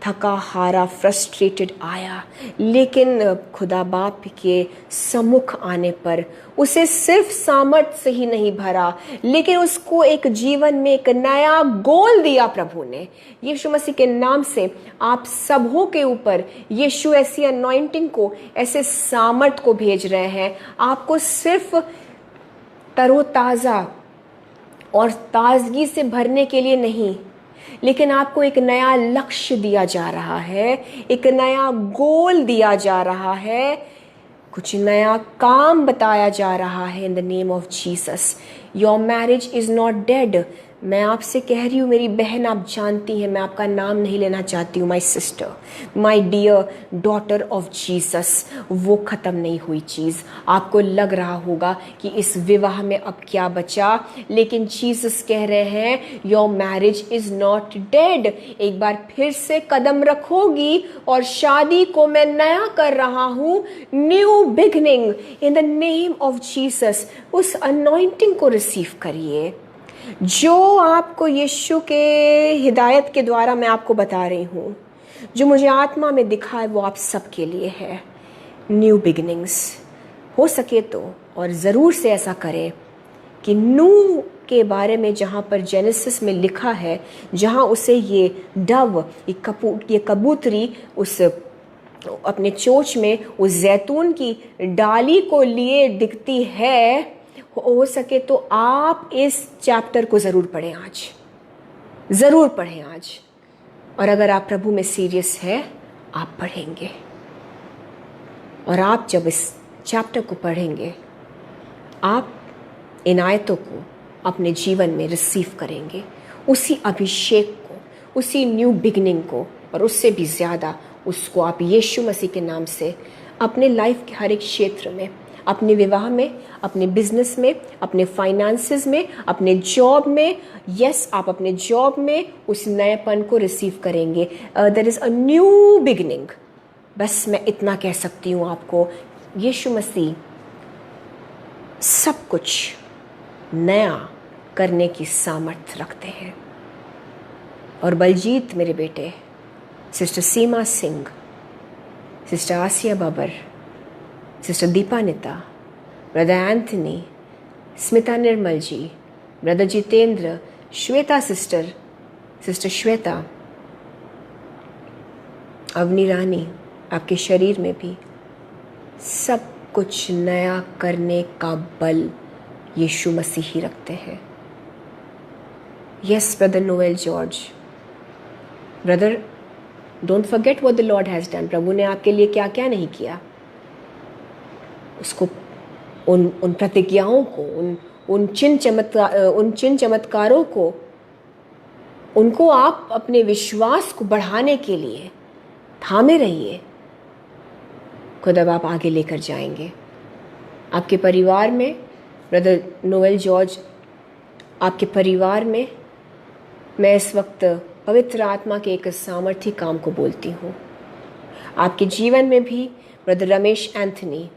थका हारा फ्रस्ट्रेटेड आया, लेकिन खुदा बाप के सम्मुख आने पर उसे सिर्फ सामर्थ से ही नहीं भरा, लेकिन उसको एक जीवन में एक नया गोल दिया प्रभु ने। यीशु मसीह के नाम से आप सबों के ऊपर यीशु ऐसी अनॉइंटिंग को, ऐसे सामर्थ को भेज रहे हैं, आपको सिर्फ तरोताज़ा और ताजगी से भरने के लिए नहीं, लेकिन आपको एक नया लक्ष्य दिया जा रहा है, एक नया गोल दिया जा रहा है, कुछ नया काम बताया जा रहा है इन the name of Jesus. Your marriage is not dead. मैं आपसे कह रही हूँ मेरी बहन, आप जानती हैं मैं आपका नाम नहीं लेना चाहती हूँ, my sister, my dear daughter of Jesus. वो ख़त्म नहीं हुई चीज़। आपको लग रहा होगा कि इस विवाह में अब क्या बचा, लेकिन जीसस कह रहे हैं your marriage is not dead. एक बार फिर से कदम रखोगी और शादी को मैं नया कर रहा हूँ, new beginning in the name of Jesus. उस अनॉइंटिंग को रिसीव करिए जो आपको यीशु के हिदायत के द्वारा मैं आपको बता रही हूँ, जो मुझे आत्मा में दिखा है, वो आप सबके लिए है। न्यू बिगिनिंग्स हो सके तो, और ज़रूर से ऐसा करें कि नूह के बारे में जहाँ पर जेनेसिस में लिखा है, जहाँ उसे ये डव, ये कबूतरी उस अपने चोंच में उस जैतून की डाली को लिए दिखती है, हो सके तो आप इस चैप्टर को ज़रूर पढ़ें आज, ज़रूर पढ़ें आज। और अगर आप प्रभु में सीरियस है, आप पढ़ेंगे, और आप जब इस चैप्टर को पढ़ेंगे, आप इन आयतों को अपने जीवन में रिसीव करेंगे, उसी अभिषेक को, उसी न्यू बिगनिंग को, और उससे भी ज़्यादा उसको आप यीशु मसीह के नाम से अपने लाइफ के हर एक क्षेत्र में, अपने विवाह में, अपने बिजनेस में, अपने फाइनेंसेस में, अपने जॉब में, यस आप अपने जॉब में उस नएपन को रिसीव करेंगे। There is a new beginning. बस मैं इतना कह सकती हूँ आपको, यीशु मसीह सब कुछ नया करने की सामर्थ्य रखते हैं। और बलजीत मेरे बेटे, sister Seema Singh, sister Asiya Babar, sister Deepa Neta, brother Anthony, Smita Nirmal ji, brother Jitendra, Shweta sister, sister Shweta, Avni Rani, आपके शरीर में भी सब कुछ नया करने का बल यीशु मसीह ही रखते हैं। Yes brother Noel George, brother don't forget what the lord has done. प्रभु ने आपके लिए क्या क्या नहीं किया, उसको उन प्रतिज्ञाओं को, उन चिन्ह चमत्कारों को, उनको आप अपने विश्वास को बढ़ाने के लिए थामे रहिए। खुद अब आप आगे लेकर जाएंगे। आपके परिवार में ब्रदर नोएल जॉर्ज, आपके परिवार में मैं इस वक्त पवित्र आत्मा के एक सामर्थी काम को बोलती हूँ। आपके जीवन में भी ब्रदर रमेश एंथनी,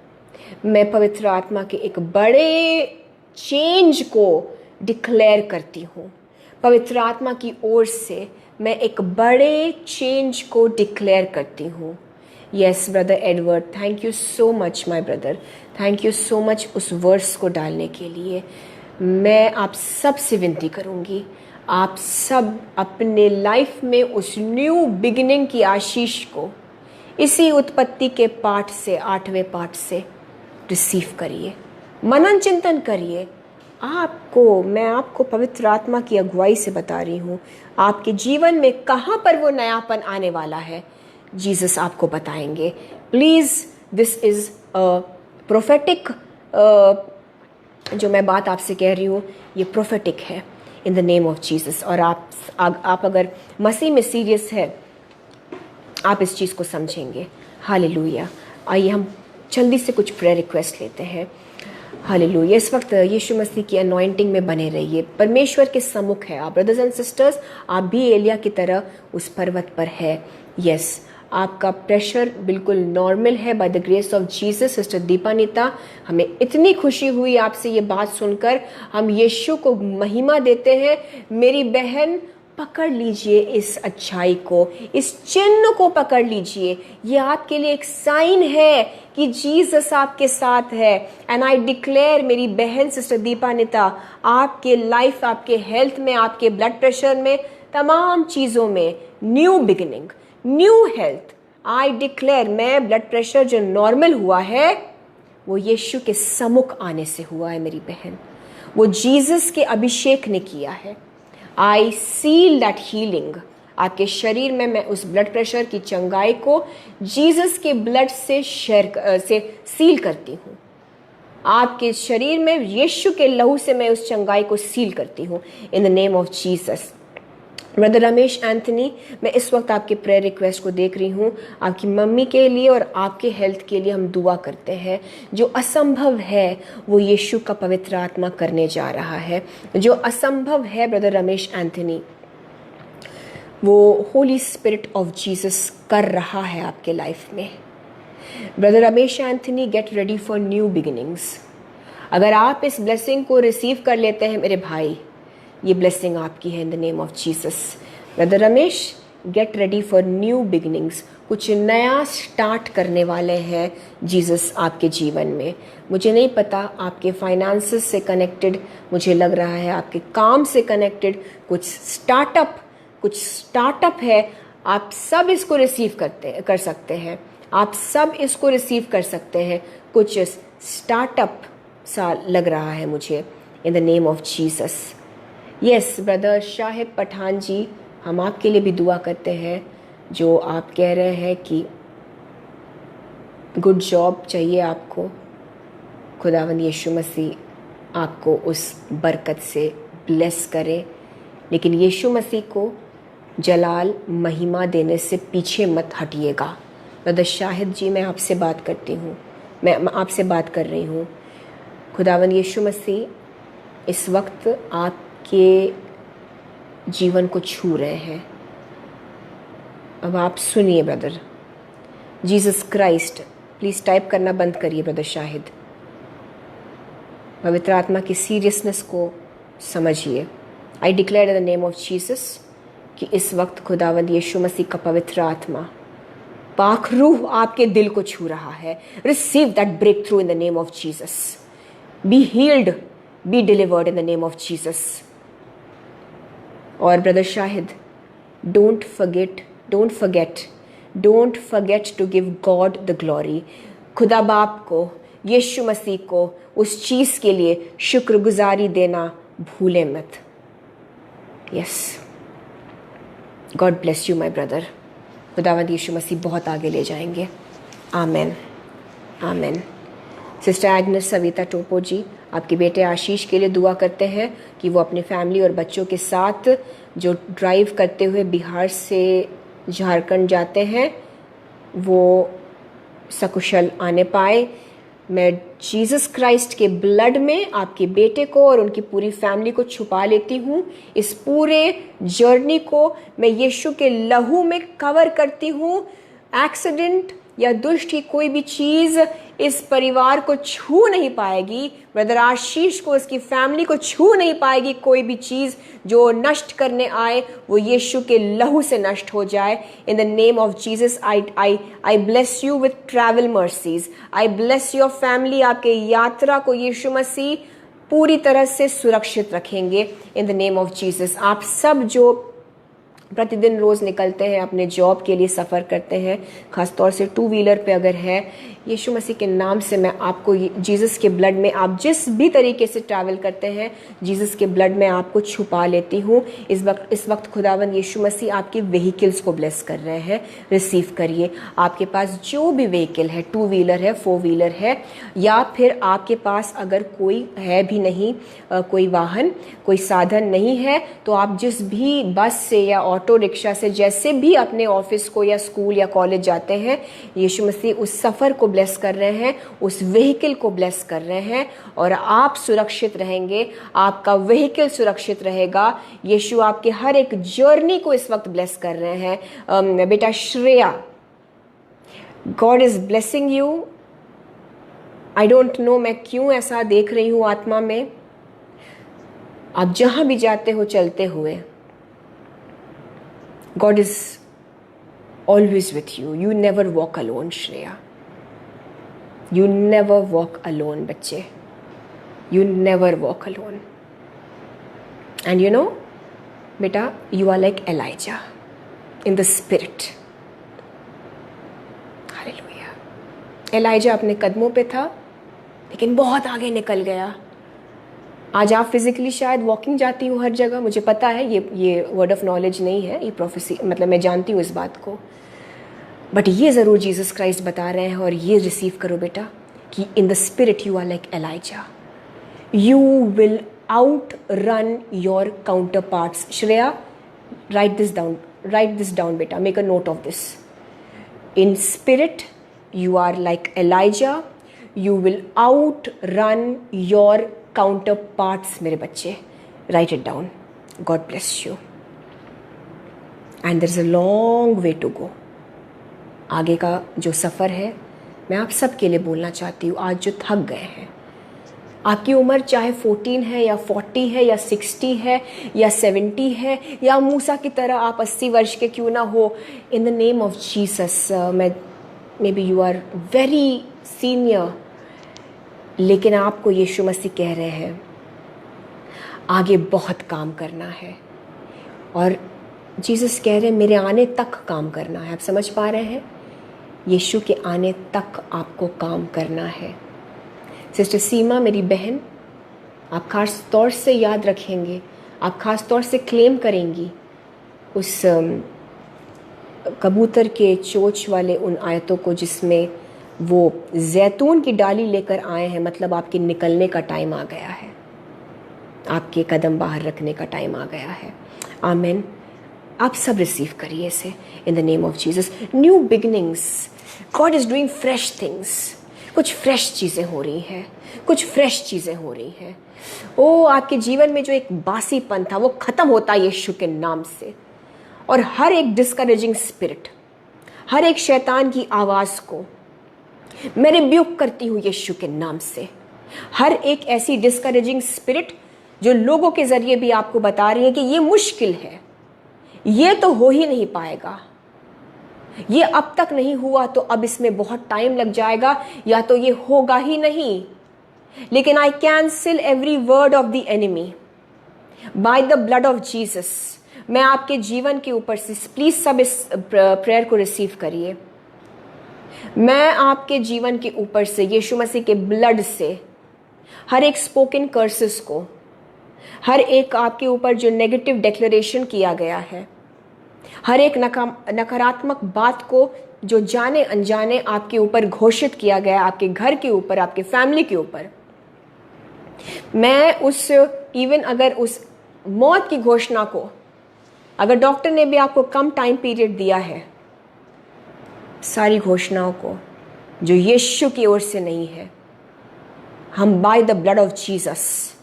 मैं पवित्र आत्मा के एक बड़े चेंज को डिक्लेयर करती हूँ। पवित्र आत्मा की ओर से मैं एक बड़े चेंज को डिक्लेयर करती हूँ। Yes brother Edward, thank you so much my brother, thank you so much उस वर्ड्स को डालने के लिए। मैं आप सब से विनती करूँगी, आप सब अपने लाइफ में उस न्यू बिगिनिंग की आशीष को इसी उत्पत्ति के पाठ से, 8वें पाठ से रिसीव करिए, मनन चिंतन करिए। मैं आपको पवित्र आत्मा की अगुवाई से बता रही हूँ, आपके जीवन में कहाँ पर वो नयापन आने वाला है, जीसस आपको बताएंगे। प्लीज़, दिस इज़ प्रोफेटिक, जो मैं बात आपसे कह रही हूँ ये प्रोफेटिक है इन द नेम ऑफ जीसस। और आप अगर मसीह में सीरियस है, आप इस चीज़ को समझेंगे। हालेलुया। आइए हम जल्दी से कुछ प्रेयर रिक्वेस्ट लेते हैं। हालेलुया। इस वक्त यीशु मसीह की अनॉइंटिंग में बने रहिए। परमेश्वर के सम्मुख है आप ब्रदर्स एंड सिस्टर्स, आप भी एलिया की तरह उस पर्वत पर है। यस, आपका प्रेशर बिल्कुल नॉर्मल है by the grace of Jesus. Sister Dipanita, हमें इतनी खुशी हुई आपसे ये बात सुनकर। हम यीशु को महिमा देते हैं। मेरी बहन, पकड़ लीजिए इस अच्छाई को, इस चिन्ह को पकड़ लीजिए। ये आपके लिए एक साइन है कि जीसस आपके साथ है। एंड आई डिक्लेयर, मेरी बहन सिस्टर दीपानिता, आपके लाइफ, आपके हेल्थ में, आपके ब्लड प्रेशर में, तमाम चीज़ों में new beginning, new health. I declare, मैं ब्लड प्रेशर जो नॉर्मल हुआ है वो यीशु के सम्मुख आने से हुआ है मेरी बहन, वो जीसस के अभिषेक ने किया है। आई सील दैट हीलिंग। आपके शरीर में मैं उस ब्लड प्रेशर की चंगाई को जीसस के ब्लड से सील करती हूँ। आपके शरीर में यीशु के लहू से मैं उस चंगाई को सील करती हूँ इन the name of Jesus. Brother Ramesh Anthony, मैं इस वक्त आपके प्रेयर रिक्वेस्ट को देख रही हूँ। आपकी मम्मी के लिए और आपके हेल्थ के लिए हम दुआ करते हैं। जो असंभव है वो यीशु का पवित्र आत्मा करने जा रहा है। जो असंभव है ब्रदर रमेश एंथनी, वो होली स्पिरिट ऑफ जीसस कर रहा है आपके लाइफ में। Brother Ramesh Anthony, get ready for new beginnings. अगर आप इस ब्लेसिंग को रिसीव कर लेते हैं मेरे भाई, ये ब्लेसिंग आपकी है इन the name of Jesus. Brother Ramesh, get ready for new beginnings. कुछ नया स्टार्ट करने वाले हैं जीसस आपके जीवन में। मुझे नहीं पता, आपके फाइनेंसेस से कनेक्टेड मुझे लग रहा है, आपके काम से कनेक्टेड कुछ स्टार्टअप है। आप सब इसको रिसीव कर सकते हैं। आप सब इसको रिसीव कर सकते हैं। कुछ स्टार्टअप सा लग रहा है मुझे in the name of Jesus. Yes brother Shahid Pathan ji, हम आपके लिए भी दुआ करते हैं। जो आप कह रहे हैं कि गुड जॉब चाहिए आपको, खुदावंद यीशु मसीह आपको उस बरकत से ब्लेस करे। लेकिन यीशु मसीह को जलाल महिमा देने से पीछे मत हटिएगा। ब्रदर शाहिद जी, मैं आपसे बात करती हूँ, मैं आपसे बात कर रही हूँ। खुदावंद यीशु मसीह इस वक्त आपके जीवन को छू रहे हैं। अब आप सुनिए brother. Jesus Christ, please type करना बंद करिए ब्रदर शाहिद। पवित्र आत्मा की सीरियसनेस को समझिए। I declare in the name of Jesus कि इस वक्त खुदावंद यीशु मसीह का पवित्र आत्मा, पाक रूह आपके दिल को छू रहा है। Receive that breakthrough in the name of Jesus. Be healed, be delivered in the name of Jesus. और brother Shahid, don't forget to give God the glory. खुदा बाप को, यीशु मसीह को उस चीज़ के लिए शुक्रगुजारी देना भूले मत। Yes, God bless you my brother. खुदावंद यीशु मसीह बहुत आगे ले जाएंगे। आमेन, आमेन। सिस्टर एग्नेस सविता टोपो जी, आपके बेटे आशीष के लिए दुआ करते हैं कि वो अपने फैमिली और बच्चों के साथ जो ड्राइव करते हुए बिहार से झारखंड जाते हैं वो सकुशल आने पाए। मैं जीसस क्राइस्ट के ब्लड में आपके बेटे को और उनकी पूरी फैमिली को छुपा लेती हूँ। इस पूरे जर्नी को मैं यीशु के लहू में कवर करती हूँ। एक्सीडेंट या दुष्ट की कोई भी चीज़ इस परिवार को छू नहीं पाएगी। ब्रदर आशीष को, उसकी फैमिली को छू नहीं पाएगी। कोई भी चीज़ जो नष्ट करने आए वो यीशु के लहू से नष्ट हो जाए। In the name of Jesus I bless you with travel mercies. I bless your family. आपके यात्रा को यीशु मसीह पूरी तरह से सुरक्षित रखेंगे इन द नेम ऑफ जीसस। आप सब जो प्रतिदिन रोज़ निकलते हैं, अपने जॉब के लिए सफ़र करते हैं, ख़ासतौर से 2 व्हीलर पे अगर है, यीशु मसीह के नाम से मैं आपको जीसस के ब्लड में, आप जिस भी तरीके से ट्रैवल करते हैं, जीसस के ब्लड में आपको छुपा लेती हूँ। इस वक्त खुदावंद यीशु मसीह आपके व्हीकल्स को ब्लेस कर रहे हैं। रिसीव करिए। आपके पास जो भी व्हीकल है, 2 व्हीलर है, 4 व्हीलर है, या फिर आपके पास अगर कोई है भी नहीं, कोई वाहन, कोई साधन नहीं है, तो आप जिस भी बस से या ऑटो रिक्शा से जैसे भी अपने ऑफिस को या स्कूल या कॉलेज जाते हैं, यीशु मसीह उस सफ़र को ब्लेस कर रहे हैं, उस व्हीकल को ब्लेस कर रहे हैं और आप सुरक्षित रहेंगे। आपका व्हीकल सुरक्षित रहेगा। यीशु आपके हर एक जर्नी को इस वक्त ब्लेस कर रहे हैं। बेटा Shreya, God is blessing you. I don't no मैं क्यों ऐसा देख रही हूँ आत्मा में। आप जहां भी जाते हो चलते हुए, God is always with you. You never walk alone, Shreya. You never walk alone, बच्चे. You never walk alone. And you know, बेटा, you are like Elijah in the spirit. Hallelujah. Elijah अपने कदमों पे था, लेकिन बहुत आगे निकल गया। आज आप फिजिकली शायद वॉकिंग जाती हूँ हर जगह, मुझे पता है, ये वर्ड ऑफ नॉलेज नहीं है, ये प्रोफेसी, मतलब मैं जानती हूँ इस बात को, बट ये ज़रूर जीसस क्राइस्ट बता रहे हैं और ये रिसीव करो बेटा कि in the spirit you are like Elijah. You will outrun your counterparts. Shreya, write this down बेटा, make a note of this. In spirit you are like Elijah, you will outrun your counterparts. मेरे बच्चे, write it down. God bless you and there is a long way to go. आगे का जो सफ़र है, मैं आप सब के लिए बोलना चाहती हूँ, आज जो थक गए हैं, आपकी उम्र चाहे 14 है या 40 है या 60 है या 70 है या मूसा की तरह आप 80 वर्ष के क्यों ना हो, in the name of Jesus, maybe you are very senior, लेकिन आपको यीशु मसीह कह रहे हैं आगे बहुत काम करना है। और जीसस कह रहे हैं मेरे आने तक काम करना है। आप समझ पा रहे हैं? यीशु के आने तक आपको काम करना है। सिस्टर सीमा, मेरी बहन, आप खास तौर से याद रखेंगे, आप खास तौर से क्लेम करेंगी उस कबूतर के चोंच वाले उन आयतों को जिसमें वो जैतून की डाली लेकर आए हैं। मतलब आपके निकलने का टाइम आ गया है, आपके कदम बाहर रखने का टाइम आ गया है। आमीन। आप सब रिसीव करिए इसे इन the name of Jesus. New beginnings, God is doing fresh things. कुछ फ्रेश चीज़ें हो रही हैं, कुछ फ्रेश चीज़ें हो रही हैं। ओ, आपके जीवन में जो एक बासीपन था वो ख़त्म होता है यीशु के नाम से। और हर एक डिस्करेजिंग स्पिरिट, हर एक शैतान की आवाज़ को मैं रिब्यूक करती हूँ यीशु के नाम से। हर एक ऐसी डिस्करेजिंग स्पिरिट जो लोगों के ज़रिए भी आपको बता रही है कि ये मुश्किल है, ये तो हो ही नहीं पाएगा, ये अब तक नहीं हुआ तो अब इसमें बहुत टाइम लग जाएगा, या तो ये होगा ही नहीं। लेकिन I cancel every word of the enemy by the blood of Jesus. मैं आपके जीवन के ऊपर से, प्लीज सब इस प्रेयर को रिसीव करिए। मैं आपके जीवन के ऊपर से यीशु मसीह के ब्लड से हर एक स्पोकन कर्सेस को, हर एक आपके ऊपर जो नेगेटिव डिक्लेरेशन किया गया है, हर एक नकारात्मक बात को जो जाने अनजाने आपके ऊपर घोषित किया गया, आपके घर के ऊपर, आपके फैमिली के ऊपर, मैं उस इवन अगर उस मौत की घोषणा को, अगर डॉक्टर ने भी आपको कम टाइम पीरियड दिया है, सारी घोषणाओं को जो यीशु की ओर से नहीं है, हम by the blood of Jesus,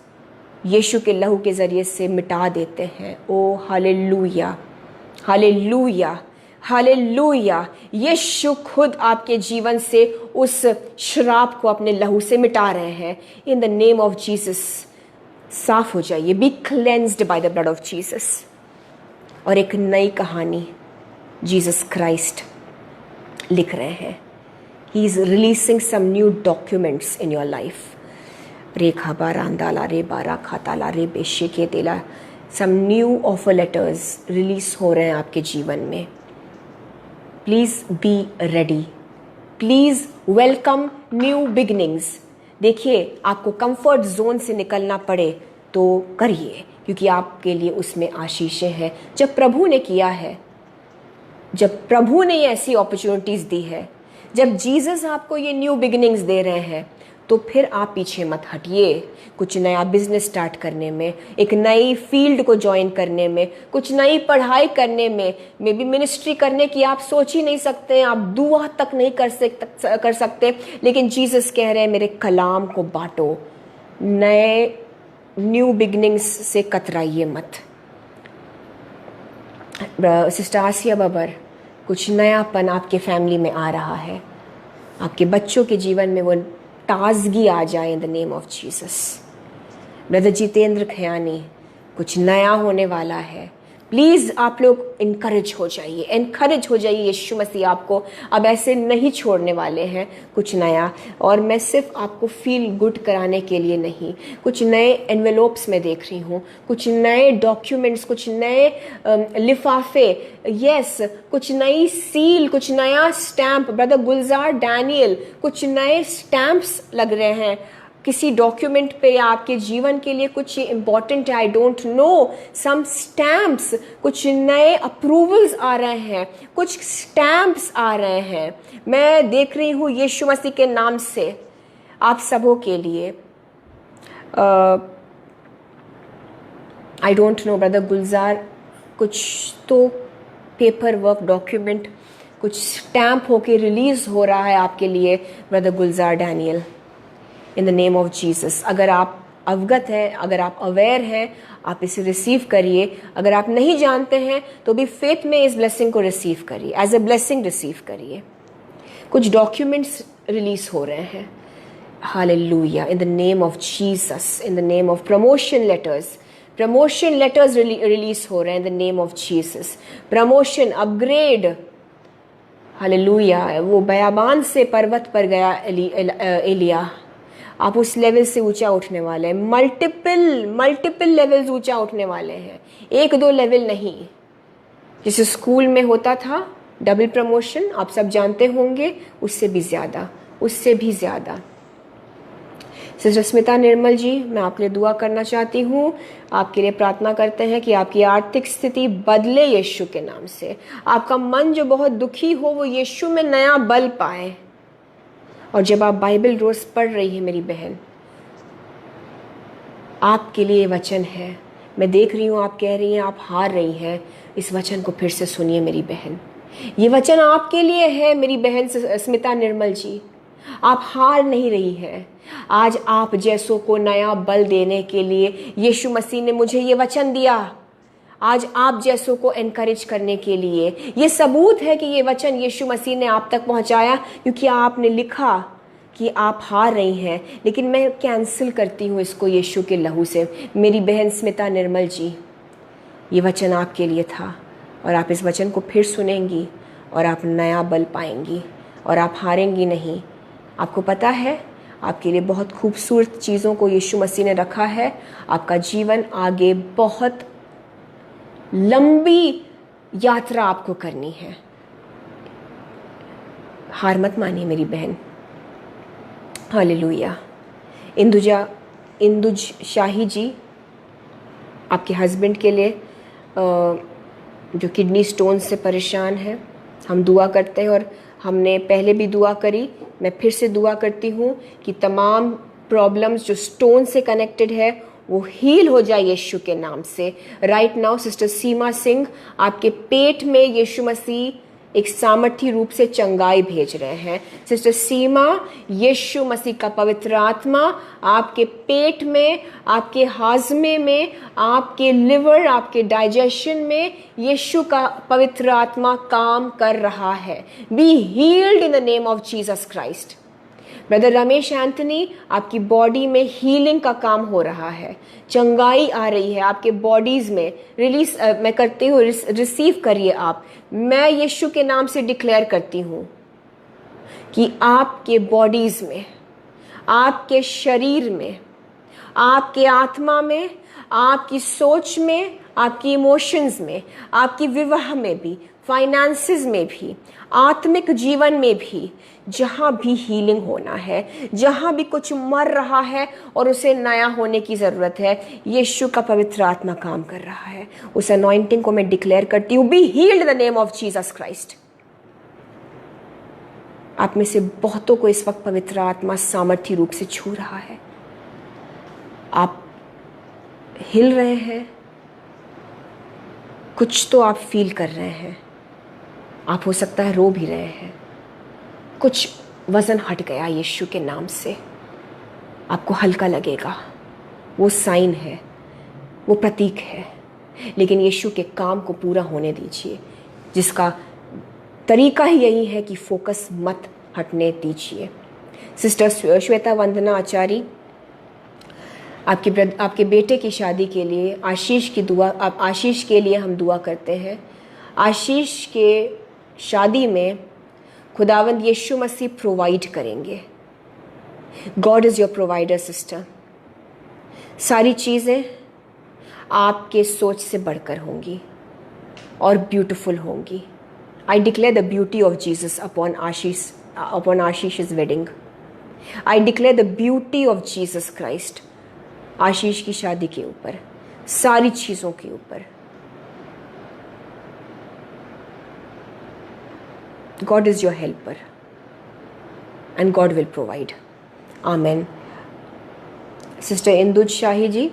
Yeshu के लहू के जरिए से मिटा देते हैं। Oh hallelujah, hallelujah, hallelujah. Yeshu खुद आपके जीवन से उस श्राप को अपने लहू से मिटा रहे हैं। In the name of Jesus साफ हो जाइए, be cleansed by the blood of Jesus. और एक नई कहानी जीसस क्राइस्ट लिख रहे हैं। He is releasing some new documents in your life. Rekha बारांदाला रे बारा खाताला रे बेशे के तेला, some new offer letters release हो रहे हैं आपके जीवन में। Please be ready, please welcome new beginnings. देखिए, आपको कंफर्ट जोन से निकलना पड़े तो करिए, क्योंकि आपके लिए उसमें आशीषें हैं। जब प्रभु ने किया है, जब प्रभु ने ये ऐसी अपॉर्चुनिटीज दी है, जब जीसस आपको ये न्यू बिगिनिंग्स दे रहे हैं, तो फिर आप पीछे मत हटिए। कुछ नया बिजनेस स्टार्ट करने में, एक नई फील्ड को ज्वाइन करने में, कुछ नई पढ़ाई करने में, मे बी मिनिस्ट्री करने की आप सोच ही नहीं सकते, आप दुआ तक नहीं कर सकते, लेकिन जीसस कह रहे हैं मेरे कलाम को बांटो। नए न्यू बिगनिंग्स से कतराइए मत। सिस्टर आसिया बबर, कुछ नयापन आपके फैमिली में आ रहा है, आपके बच्चों के जीवन में वो ताजगी आ जाए in the name of Jesus. Brother Jitendra Khayani, कुछ नया होने वाला है। प्लीज़ आप लोग इनकरेज हो जाइए, इनकरेज हो जाइए। यीशु मसीह आपको अब ऐसे नहीं छोड़ने वाले हैं। कुछ नया, और मैं सिर्फ आपको फील गुड कराने के लिए नहीं, कुछ नए एनवेलोप्स में देख रही हूँ, कुछ नए डॉक्यूमेंट्स, कुछ नए लिफाफे, यस, कुछ नई सील, कुछ नया स्टैंप। ब्रदर गुलजार डैनियल, कुछ नए स्टैंप्स लग रहे हैं किसी डॉक्यूमेंट पे या आपके जीवन के लिए कुछ इंपॉर्टेंट है, I don't know, some stamps, कुछ नए अप्रूवल्स आ रहे हैं, कुछ स्टैम्प्स आ रहे हैं। मैं देख रही हूँ यीशु मसीह के नाम से आप सबों के लिए। आई डोंट नो ब्रदर गुलजार, कुछ तो पेपर वर्क डॉक्यूमेंट, कुछ स्टैम्प होके रिलीज हो रहा है आपके लिए brother Gulzar Daniel, in the name of Jesus. अगर आप अवगत हैं, अगर आप अवेयर हैं, आप इसे रिसीव करिए। अगर आप नहीं जानते हैं तो भी फेथ में इस ब्लेसिंग को रिसीव करिए, एज ए ब्लेसिंग रिसीव करिए। कुछ डॉक्यूमेंट्स रिलीज हो रहे हैं, hallelujah, in the name of Jesus, in the name of promotion letters release हो रहे हैं in the name of Jesus. Promotion, upgrade, hallelujah. वो बयाबान से पर्वत पर गया एलिया, आप उस लेवल से ऊंचा उठने वाले हैं। मल्टीपल लेवल्स ऊंचा उठने वाले हैं, 1-2 लेवल नहीं। जैसे स्कूल में होता था डबल प्रमोशन, आप सब जानते होंगे, उससे भी ज़्यादा, उससे भी ज़्यादा। सिस्टर स्मिता निर्मल जी, मैं आपके लिए दुआ करना चाहती हूँ, आपके लिए प्रार्थना करते हैं कि आपकी आर्थिक स्थिति बदले यीशु के नाम से। आपका मन जो बहुत दुखी हो वो यीशु में नया बल पाए। और जब आप बाइबल रोज पढ़ रही है मेरी बहन, आपके लिए वचन है। मैं देख रही हूँ आप कह रही हैं आप हार रही हैं, इस वचन को फिर से सुनिए मेरी बहन। ये वचन आपके लिए है मेरी बहन स्मिता निर्मल जी। आप हार नहीं रही है। आज आप जैसों को नया बल देने के लिए यीशु मसीह ने मुझे ये वचन दिया। आज आप जैसों को एनकरेज करने के लिए ये सबूत है कि ये वचन यीशु मसीह ने आप तक पहुंचाया, क्योंकि आपने लिखा कि आप हार रही हैं। लेकिन मैं कैंसिल करती हूँ इसको यीशु के लहू से। मेरी बहन स्मिता निर्मल जी, ये वचन आपके लिए था, और आप इस वचन को फिर सुनेंगी और आप नया बल पाएंगी और आप हारेंगी नहीं। आपको पता है आपके लिए बहुत खूबसूरत चीज़ों को यीशु मसीह ने रखा है। आपका जीवन आगे बहुत लंबी यात्रा आपको करनी है। हार मत मानिए मेरी बहन। हालेलुया। इंदुज शाही जी, आपके हस्बैंड के लिए जो किडनी स्टोन से परेशान है, हम दुआ करते हैं और हमने पहले भी दुआ करी, मैं फिर से दुआ करती हूँ कि तमाम प्रॉब्लम्स जो स्टोन से कनेक्टेड है वो हील हो जाए यीशु के नाम से। Right now sister Seema Singh, आपके पेट में यीशु मसीह एक सामर्थी रूप से चंगाई भेज रहे हैं। सिस्टर सीमा, यीशु मसीह का पवित्र आत्मा आपके पेट में, आपके हाजमे में, आपके लिवर, आपके डाइजेशन में यीशु का पवित्र आत्मा काम कर रहा है। Be healed in the name of Jesus Christ. Brother Ramesh Anthony, आपकी बॉडी में हीलिंग का काम हो रहा है, चंगाई आ रही है आपके बॉडीज में। रिलीज मैं करती हूँ, रिसीव करिए आप। मैं यीशु के नाम से डिक्लेयर करती हूँ कि आपके बॉडीज में, आपके शरीर में, आपके आत्मा में, आपकी सोच में, आपकी इमोशंस में, आपकी विवाह में भी, फाइनेंसेस में भी, आत्मिक जीवन में भी, जहाँ भी हीलिंग होना है, जहाँ भी कुछ मर रहा है और उसे नया होने की ज़रूरत है, यीशु का पवित्र आत्मा काम कर रहा है। उस अनॉइंटिंग को मैं डिक्लेयर करती हूँ, be healed in the name of Jesus Christ. आप में से बहुतों को इस वक्त पवित्र आत्मा सामर्थी रूप से छू रहा है। आप हिल रहे हैं, कुछ तो आप फील कर रहे हैं, आप हो सकता है रो भी रहे हैं। कुछ वजन हट गया यीशु के नाम से, आपको हल्का लगेगा। वो साइन है, वो प्रतीक है, लेकिन यीशु के काम को पूरा होने दीजिए, जिसका तरीका ही यही है कि फोकस मत हटने दीजिए। सिस्टर श्वेता वंदना आचार्य, आपके बेटे की शादी के लिए आशीष के लिए हम दुआ करते हैं। आशीष के शादी में खुदावंद यीशु मसीह प्रोवाइड करेंगे। God is your provider sister. सारी चीज़ें आपके सोच से बढ़कर होंगी और ब्यूटीफुल होंगी। I declare the beauty of Jesus upon Ashish's wedding. I declare the beauty of Jesus Christ Ashish की शादी के ऊपर, सारी चीज़ों के ऊपर। God is your helper and God will provide. Amen. Sister Induj Shahi ji,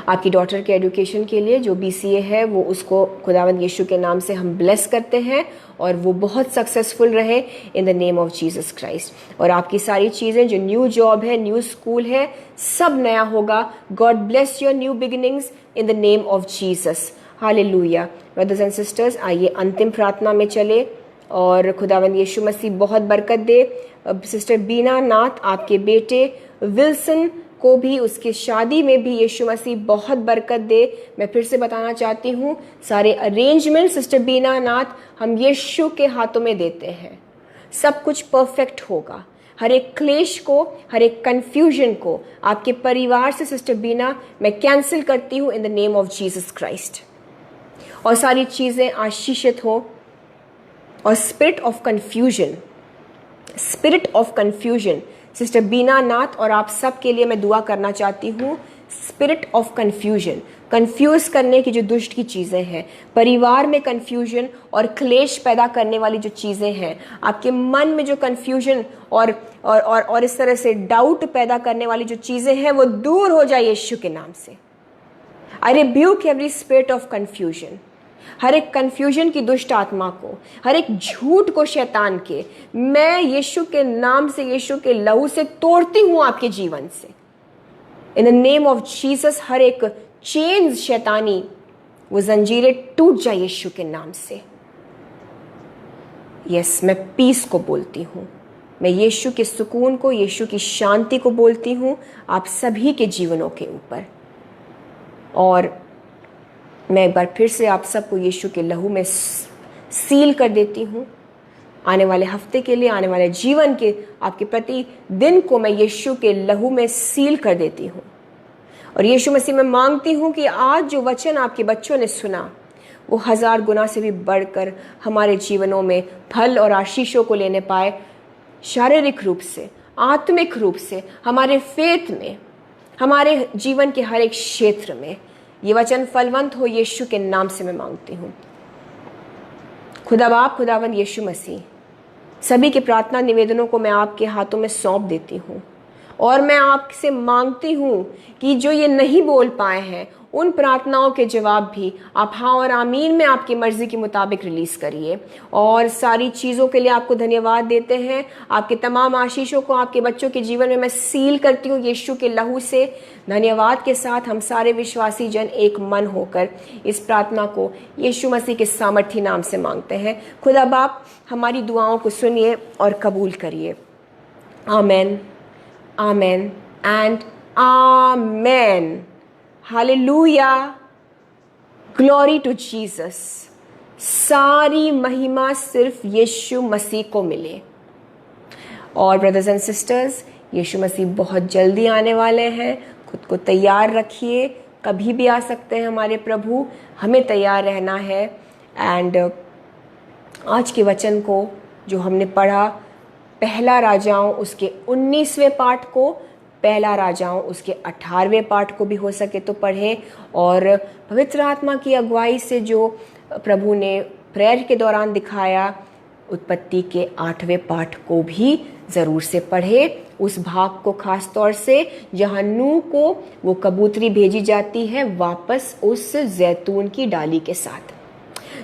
आपकी डॉटर के एजुकेशन के लिए जो BCA है वो उसको खुदावंद यीशु के नाम से हम ब्लेस करते हैं और वो बहुत सक्सेसफुल रहे इन the name of Jesus Christ. और आपकी सारी चीज़ें, जो न्यू जॉब है, न्यू स्कूल है, सब नया होगा। God bless your new beginnings in the name of Jesus. Hallelujah. Brothers and sisters, आइए अंतिम प्रार्थना में चले और खुदावंद यीशु मसीह बहुत बरकत दे। सिस्टर बीना नाथ, आपके बेटे विल्सन को भी, उसकी शादी में भी यीशु मसीह बहुत बरकत दे। मैं फिर से बताना चाहती हूँ, सारे अरेंजमेंट सिस्टर बीना नाथ हम यीशु के हाथों में देते हैं। सब कुछ परफेक्ट होगा। हर एक क्लेश को, हर एक कंफ्यूजन को आपके परिवार से सिस्टर बीना मैं कैंसिल करती हूँ इन the name of Jesus Christ. और सारी चीज़ें आशीषित हो। और स्पिरिट ऑफ कंफ्यूजन सिस्टर बीना नाथ और आप सब के लिए मैं दुआ करना चाहती हूँ। स्पिरिट ऑफ कंफ्यूजन, कंफ्यूज करने की जो दुष्ट की चीज़ें हैं, परिवार में कंफ्यूजन और क्लेश पैदा करने वाली जो चीज़ें हैं, आपके मन में जो कंफ्यूजन और इस तरह से डाउट पैदा करने वाली जो चीज़ें हैं, वो दूर हो जाए यीशु के नाम से। I rebuke every spirit of confusion. हर एक कंफ्यूजन की दुष्ट आत्मा को, हर एक झूठ को शैतान के, मैं यीशु के नाम से, यीशु के लहू से तोड़ती हूं आपके जीवन से in the name of Jesus. हर एक चेन्स शैतानी, वो जंजीरें टूट जाए यीशु के नाम से। यस, मैं पीस को बोलती हूं, मैं यीशु के सुकून को, यीशु की शांति को बोलती हूं आप सभी के जीवनों के ऊपर। और मैं एक बार फिर से आप सबको यीशु के लहू में सील कर देती हूँ। आने वाले हफ्ते के लिए, आने वाले जीवन के आपके प्रति दिन को मैं यीशु के लहू में सील कर देती हूँ। और यीशु मसीह में मांगती हूँ कि आज जो वचन आपके बच्चों ने सुना, वो 1000 गुना से भी बढ़कर हमारे जीवनों में फल और आशीषों को लेने पाए, शारीरिक रूप से, आत्मिक रूप से, हमारे फेथ में, हमारे जीवन के हर एक क्षेत्र में। ये वचन फलवंत हो, यीशु के नाम से मैं मांगती हूँ। खुदा बाप, खुदावंद यीशु मसीह, सभी के प्रार्थना निवेदनों को मैं आपके हाथों में सौंप देती हूँ और मैं आपसे मांगती हूँ कि जो ये नहीं बोल पाए हैं उन प्रार्थनाओं के जवाब भी आप हाँ और आमीन में आपकी मर्जी के मुताबिक रिलीज करिए। और सारी चीज़ों के लिए आपको धन्यवाद देते हैं। आपके तमाम आशीषों को आपके बच्चों के जीवन में मैं सील करती हूँ यीशु के लहू से। धन्यवाद के साथ हम सारे विश्वासी जन एक मन होकर इस प्रार्थना को यीशु मसीह के सामर्थी नाम से मांगते हैं। खुदा बाप, हमारी दुआओं को सुनिए और कबूल करिए। Amen, amen and amen. Hallelujah, glory to Jesus. सारी महिमा सिर्फ यीशु मसीह को मिले। और brothers and sisters, Yeshu Masih बहुत जल्दी आने वाले हैं। खुद को तैयार रखिए, कभी भी आ सकते हैं हमारे प्रभु, हमें तैयार रहना है। एंड आज के वचन को जो हमने पढ़ा, पहला राजाओं उसके 19वें पाठ को, पहला राजाओं उसके 18वें पाठ को भी हो सके तो पढ़ें। और पवित्र आत्मा की अगुवाई से जो प्रभु ने प्रेयर के दौरान दिखाया, उत्पत्ति के 8वें पाठ को भी ज़रूर से पढ़े। उस भाग को खास तौर से जहाँ नूह को वो कबूतरी भेजी जाती है वापस उस जैतून की डाली के साथ।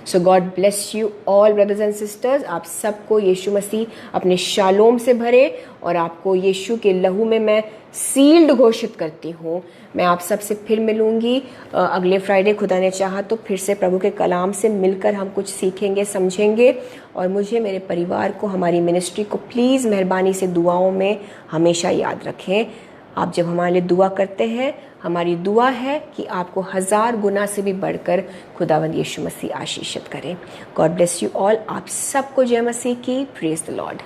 So God bless you all brothers and sisters. आप सबको यीशु मसीह अपने शालोम से भरे और आपको यीशु के लहू में मैं सील्ड घोषित करती हूँ। मैं आप सबसे फिर मिलूँगी अगले फ्राइडे, खुदा ने चाहा तो फिर से प्रभु के कलाम से मिलकर हम कुछ सीखेंगे, समझेंगे। और मुझे, मेरे परिवार को, हमारी मिनिस्ट्री को प्लीज़ मेहरबानी से दुआओं में हमेशा याद रखें। आप जब हमारे लिए दुआ करते हैं, हमारी दुआ है कि आपको 1000 गुना से भी बढ़कर खुदावंद यीशु मसीह आशीषित करें। God bless you all. आप सबको जय मसीह की। Praise the Lord.